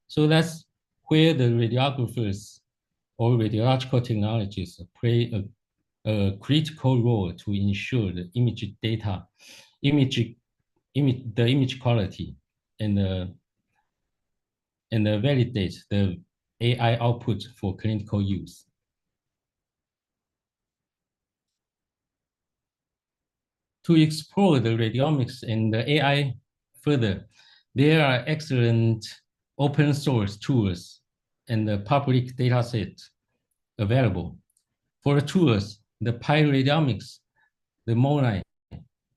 So that's where the radiographers or radiological technologists play a critical role to ensure the image quality and validate the AI output for clinical use. To explore the radiomics and the AI further, there are excellent open source tools and the public data sets available. For the tools, the PyRadiomics, the MONAI,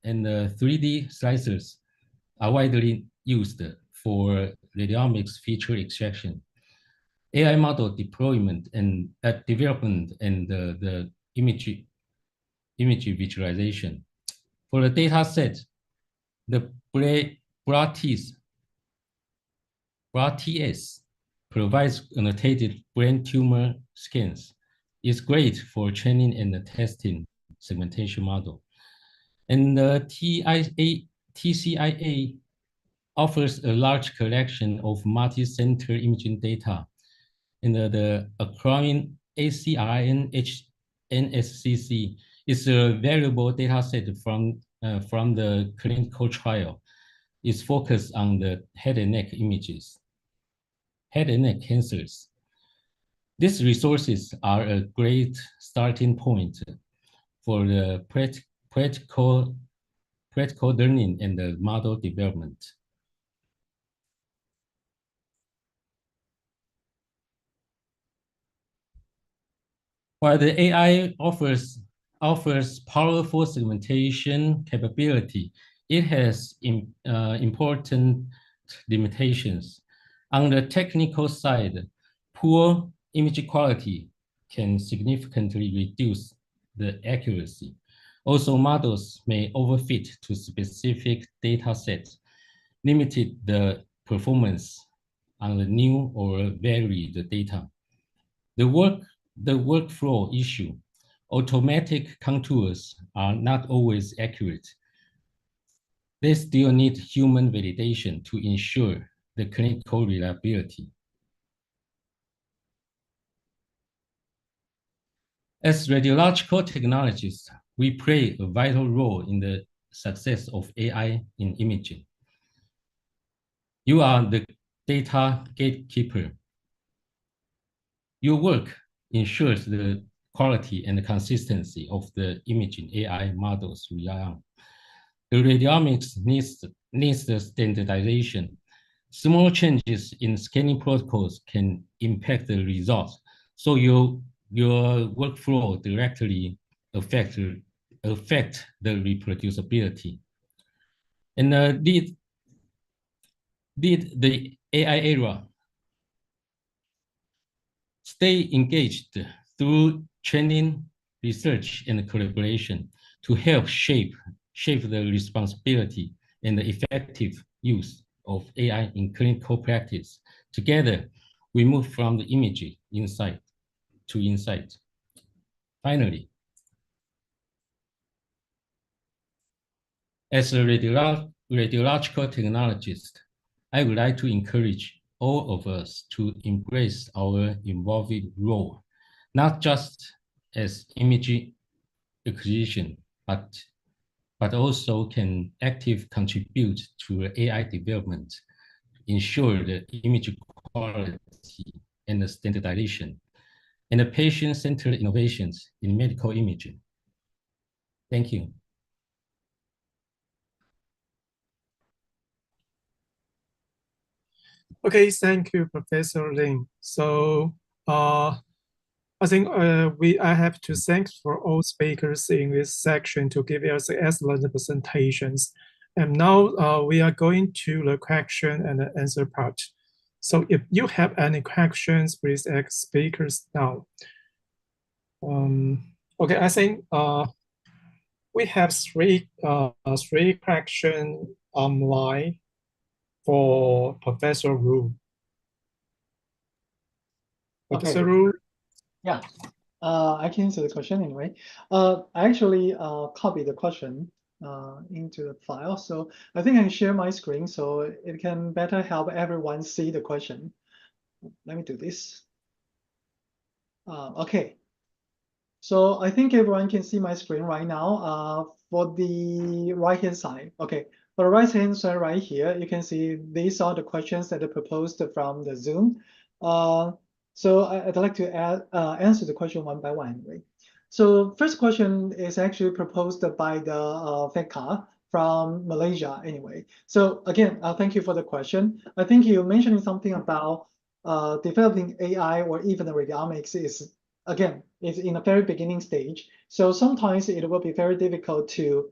and the 3D slicers are widely used for radiomics feature extraction. AI model deployment and development and the image image visualization. For the data set, the BRATS provides annotated brain tumor scans. It's great for training and testing segmentation model. And the TCIA offers a large collection of multi-center imaging data. And the acronym ACRN-NSCC is a valuable data set from the clinical trial. It's focused on the head and neck images, head and neck cancers. These resources are a great starting point for the practical learning and the model development. While the AI offers powerful segmentation capability, it has important limitations. On the technical side, poor image quality can significantly reduce the accuracy. Also, models may overfit to specific data sets, limiting the performance on the new or varied data. The workflow issue. Automatic contours are not always accurate. They still need human validation to ensure the clinical reliability. As radiological technologists, we play a vital role in the success of AI in imaging. You are the data gatekeeper. Your work ensures the quality and the consistency of the imaging AI models we rely on. The radiomics needs the standardization. Small changes in scanning protocols can impact the results. So your workflow directly affect the reproducibility. And lead the AI era. Stay engaged through training, research, and collaboration to help shape the responsibility and the effective use of AI in clinical practice. Together, we move from the image insight to insight. Finally, as a radiological technologist, I would like to encourage all of us to embrace our evolving role, not just as image acquisition, but also can actively contribute to AI development, ensure the image quality and the standardization, and the patient-centered innovations in medical imaging. Thank you. Okay, thank you, Professor Lin. So I think I have to thank for all speakers in this section to give us excellent presentations. And now we are going to the question and answer part. So if you have any questions, please ask speakers now. Okay, I think we have three questions online for Professor Wu. Professor Wu? Yeah, I can answer the question anyway. I actually copied the question into the file, so I think I can share my screen so it can better help everyone see the question. Let me do this. Okay. So I think everyone can see my screen right now. For the right-hand side, okay. For the right-hand side right here, you can see these are the questions that are proposed from the Zoom. So I'd like to answer the question one by one anyway. So first question is actually proposed by the Feka from Malaysia anyway. So again, thank you for the question. I think you mentioned something about developing AI or even the radiomics is, again, it's in a very beginning stage. So sometimes it will be very difficult to,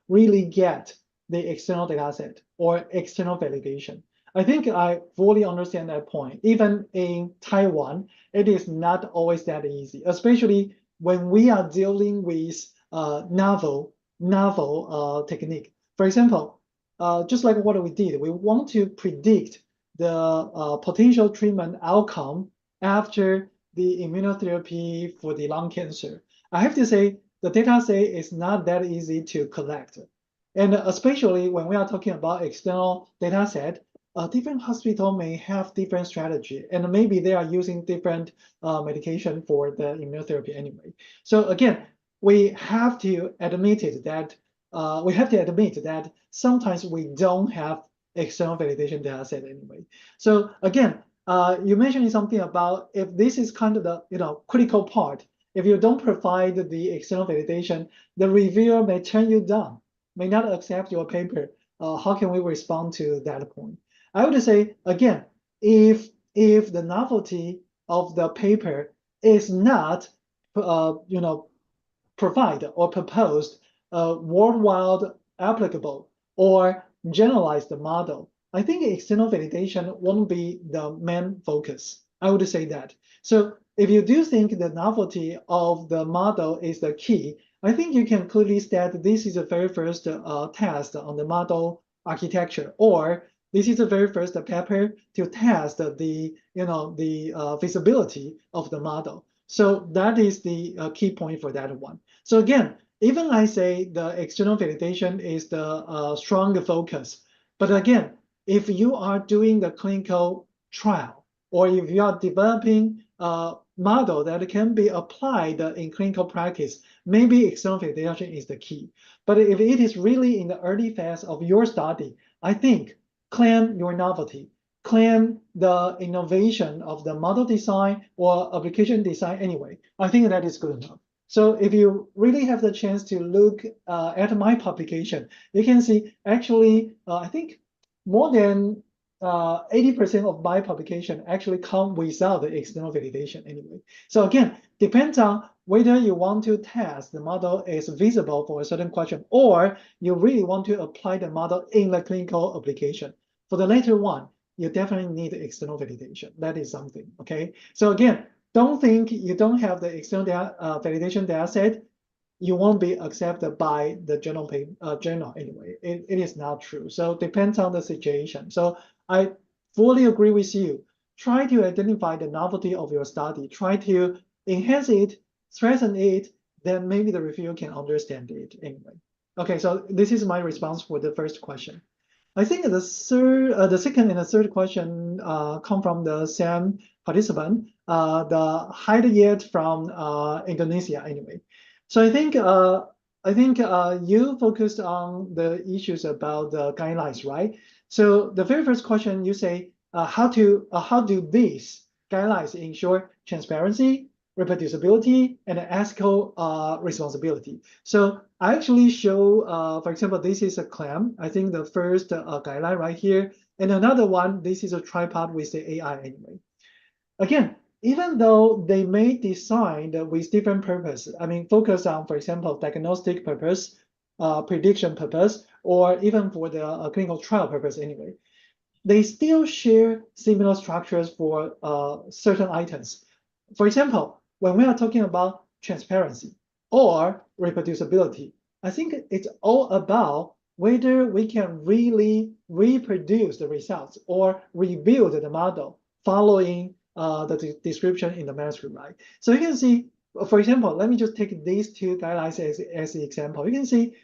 really get the external data set or external validation. I think I fully understand that point. Even in Taiwan, it is not always that easy, especially when we are dealing with novel technique. For example, just like what we did, we want to predict the potential treatment outcome after the immunotherapy for the lung cancer. I have to say the data set is not that easy to collect. And especially when we are talking about external data set, different hospital may have different strategy, and maybe they are using different medication for the immunotherapy anyway. So again, we have to admit it that sometimes we don't have external validation data set anyway. So again, you mentioned something about if this is kind of the critical part. If you don't provide the external validation, the reviewer may turn you down, may not accept your paper. How can we respond to that point? I would say again, if the novelty of the paper is not provide or proposed a worldwide applicable or generalized model, I think external validation won't be the main focus. I would say that. So if you do think the novelty of the model is the key, I think you can clearly state this is the very first test on the model architecture, or this is the very first paper to test the feasibility of the model. So that is the key point for that one. So again, even I say the external validation is the strong focus, but again, if you are doing the clinical trial, or if you are developing a model that can be applied in clinical practice, maybe external validation is the key. But if it is really in the early phase of your study, I think claim your novelty, claim the innovation of the model design or application design anyway. I think that is good enough. So if you really have the chance to look at my publication, you can see actually, I think more than 80% of my publication actually come without the external validation anyway. So again, depends on whether you want to test the model is visible for a certain question, or you really want to apply the model in the clinical application. For the later one, you definitely need external validation. That is something, okay? So again, don't think you don't have the external validation data set, you won't be accepted by the journal anyway. It is not true. So it depends on the situation. So I fully agree with you. Try to identify the novelty of your study. Try to enhance it, strengthen it, then maybe the reviewer can understand it anyway. Okay, so this is my response for the first question. I think the second and the third question come from the same participant, the Hidayat from Indonesia anyway. So I think you focused on the issues about the guidelines, right? So the very first question you say, how do these guidelines ensure transparency, reproducibility, and ethical responsibility? So I actually show, for example, this is a claim. I think the first guideline right here, and another one, this is a tripod with the AI anyway. Again, even though they may design with different purpose, I mean, focus on, for example, diagnostic purpose, prediction purpose, or even for the clinical trial purpose anyway, they still share similar structures for certain items. For example, when we are talking about transparency or reproducibility, I think it's all about whether we can really reproduce the results or rebuild the model following the description in the manuscript, right? So you can see, for example, let me just take these two guidelines as the example. You can see,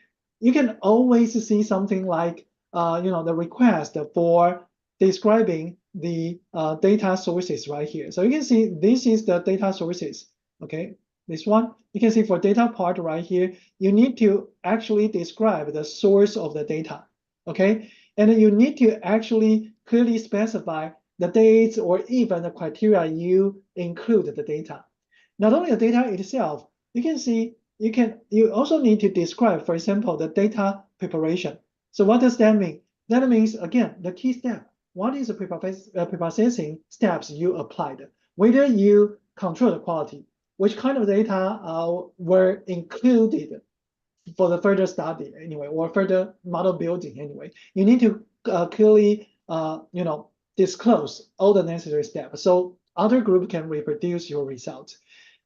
you can always see something like, the request for describing the data sources right here. So you can see this is the data sources, okay? This one, you can see for data part right here, you need to actually describe the source of the data, okay? And you need to actually clearly specify the dates or even the criteria you include the data. Not only the data itself, you can see, you also need to describe, for example, the data preparation. So what does that mean? That means, again, the key step. What is the preprocessing steps you applied? Whether you control the quality, which kind of data were included for the further study anyway, or further model building anyway. You need to clearly, disclose all the necessary steps so other group can reproduce your results.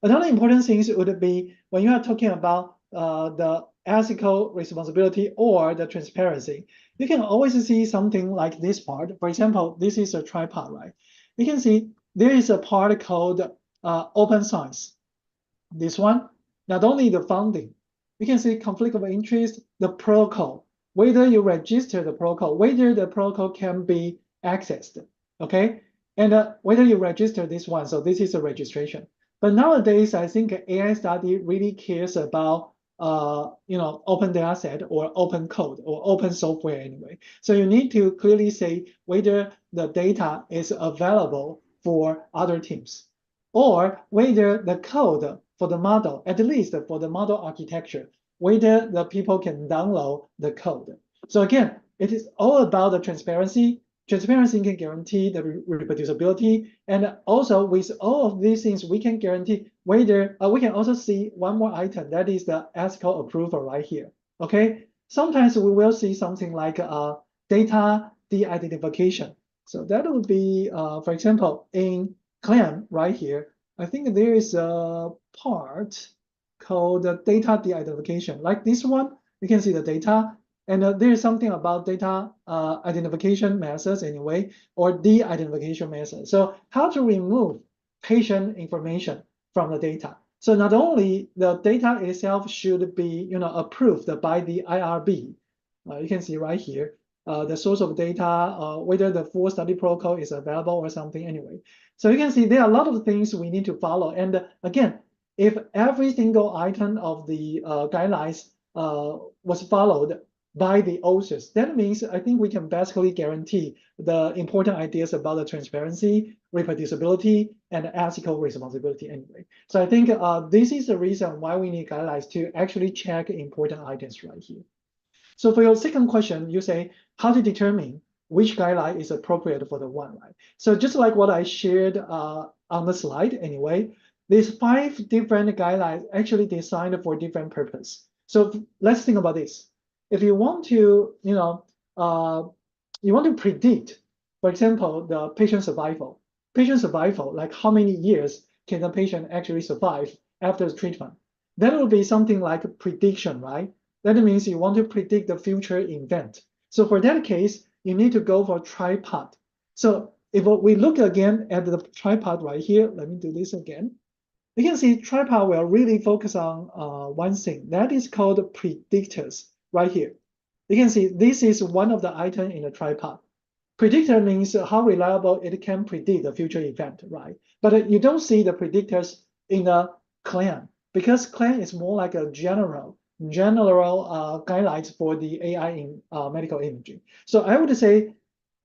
Another important thing would be when you are talking about the ethical responsibility or the transparency, you can always see something like this part. For example, this is a tripod, right? You can see there is a part called open science. This one, not only the funding, you can see conflict of interest, the protocol, whether you register the protocol, whether the protocol can be accessed, okay? And whether you register this one, so this is a registration. But nowadays, I think AI study really cares about open data set or open code or open software anyway. So you need to clearly say whether the data is available for other teams or whether the code for the model, at least for the model architecture, whether the people can download the code. So again, it is all about the transparency. Transparency can guarantee the reproducibility. And also with all of these things, we can guarantee whether, we can also see one more item, that is the ethical approval right here, okay? Sometimes we will see something like data de-identification. So that would be, for example, in claim right here, I think there is a part called data de-identification. Like this one, you can see the data, and there is something about data identification methods anyway, or de-identification methods. So how to remove patient information from the data. So not only the data itself should be approved by the IRB. You can see right here, the source of data, whether the full study protocol is available or something anyway. So you can see there are a lot of things we need to follow. And again, if every single item of the guidelines was followed by the authors, that means I think we can basically guarantee the important ideas about the transparency, reproducibility, and ethical responsibility anyway. So I think this is the reason why we need guidelines to actually check important items right here. So for your second question, you say how to determine which guideline is appropriate for the one, right? So just like what I shared on the slide anyway, there's 5 different guidelines actually designed for different purpose. So let's think about this. If you want to, predict, for example, the patient survival, like how many years can the patient actually survive after the treatment? That would be something like prediction, right? That means you want to predict the future event. So for that case, you need to go for tripod. So if we look again at the tripod right here, let me do this again. You can see tripod will really focus on one thing that is called predictors right here. You can see this is one of the items in the tripod. Predictor means how reliable it can predict the future event, right? But you don't see the predictors in the claim because claim is more like a general guidelines for the AI in medical imaging. So I would say,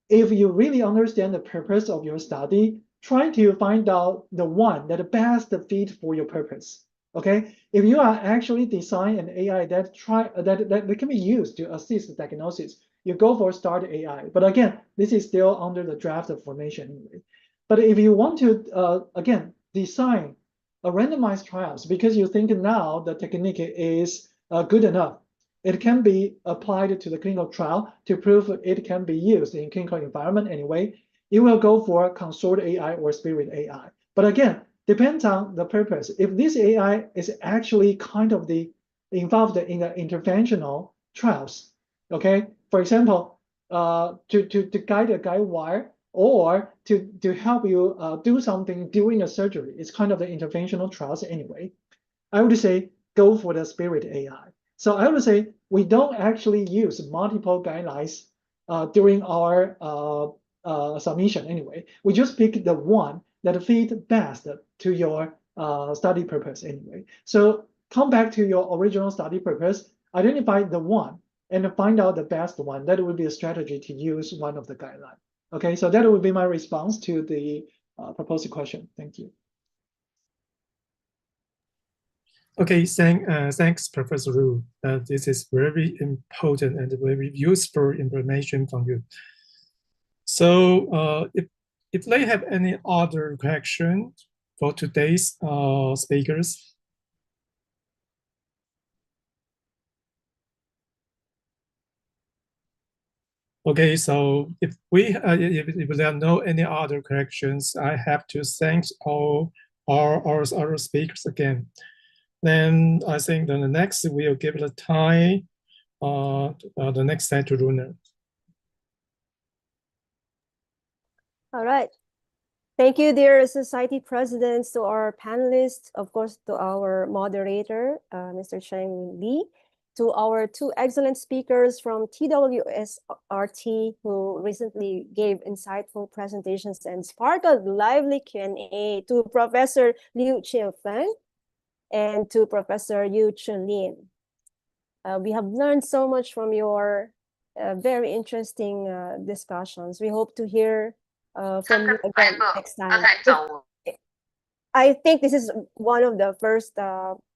if you really understand the purpose of your study, try to find out the one that best fit for your purpose. Okay, if you are actually design an AI that can be used to assist diagnosis, you go for start AI. But again, this is still under the draft of formation anyway. But if you want to again design a randomized trials because you think now the technique is good enough, it can be applied to the clinical trial to prove it can be used in clinical environment anyway, you will go for consort AI or spirit AI. But again, depends on the purpose. If this AI is actually kind of involved in the interventional trials, okay? For example, to guide a guide wire or to help you do something during the surgery, it's kind of the interventional trials anyway. I would say go for the spirit AI. So I would say we don't actually use multiple guidelines during our submission anyway. We just pick the one that fit best to your study purpose anyway. So come back to your original study purpose, identify the one, and find out the best one. That would be a strategy to use one of the guidelines. Okay, so that would be my response to the proposed question. Thank you. Okay, thanks, Professor Ru. This is very important and very useful information from you. So if they have any other question for today's speakers. Okay, so if there are no any other corrections, I have to thank all our speakers again. Then I think the next we'll give the time, the next time to Luna. All right. Thank you, dear society presidents, to our panelists, of course, to our moderator, Mr. Cheng Li, to our two excellent speakers from TWSRT who recently gave insightful presentations and sparkled lively Q&A, to Professor Liu Feng and to Professor Yu Chun Lin. We have learned so much from your very interesting discussions. We hope to hear from you again next time. I think this is one of the first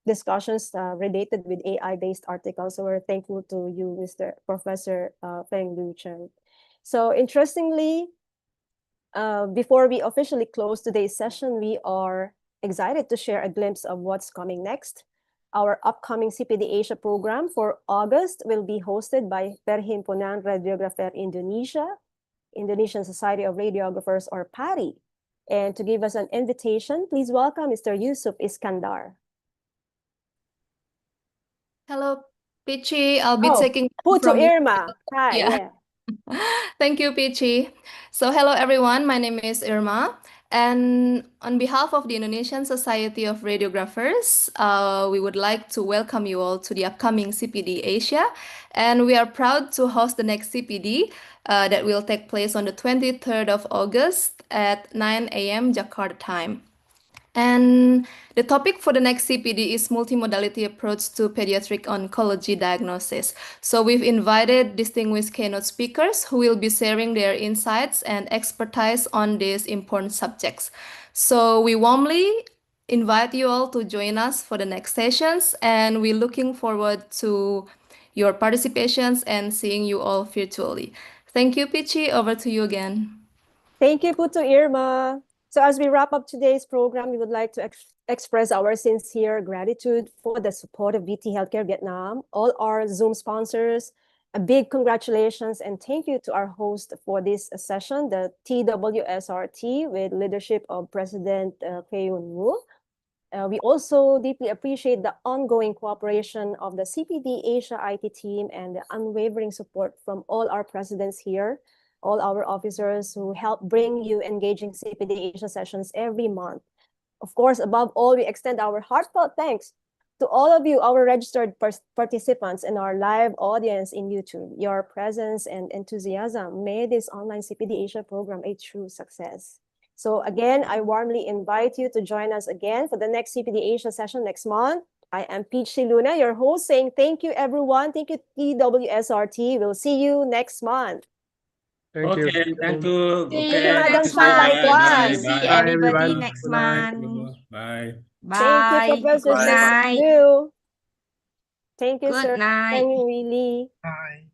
discussions related with AI-based articles. So we're thankful to you, Mr. Professor Feng Liu Chen. So interestingly, before we officially close today's session, we are excited to share a glimpse of what's coming next. Our upcoming CPD Asia program for August will be hosted by Perhimpunan Radiographer Indonesia, Indonesian Society of Radiographers, or PARI. And to give us an invitation, please welcome Mr. Yusuf Iskandar. Hello, Pichi. I'll be taking Putu from Irma. Hi, yeah. Thank you, Pichi. So hello, everyone. My name is Irma. And on behalf of the Indonesian Society of Radiographers, we would like to welcome you all to the upcoming CPD Asia. And we are proud to host the next CPD that will take place on the 23rd of August at 9 a.m. Jakarta time. And the topic for the next CPD is multimodality approach to pediatric oncology diagnosis. So we've invited distinguished keynote speakers who will be sharing their insights and expertise on these important subjects. So we warmly invite you all to join us for the next sessions, and we're looking forward to your participations and seeing you all virtually. Thank you, Pichi. Over to you again. Thank you, Putu Irma. So as we wrap up today's program, we would like to express our sincere gratitude for the support of VT Healthcare Vietnam, all our Zoom sponsors. A big congratulations and thank you to our host for this session, the TWSRT, with leadership of President Keyun Woo. We also deeply appreciate the ongoing cooperation of the CPD Asia IT team and the unwavering support from all our presidents here, all our officers who help bring you engaging CPD Asia sessions every month. Of course, above all, we extend our heartfelt thanks to all of you, our registered participants and our live audience in YouTube. Your presence and enthusiasm made this online CPD Asia program a true success. So again, I warmly invite you to join us again for the next CPD Asia session next month. I am Peachy Luna, your host, saying thank you, everyone. Thank you, TWSRT. We'll see you next month. Thank you. Thank you. Thank you, Madam Chan. Likewise. See everybody next month. Bye. Thank you, Bye. Professor Good night. Liu. Thank you, Good Sir night. Feng Wee Lee. Bye.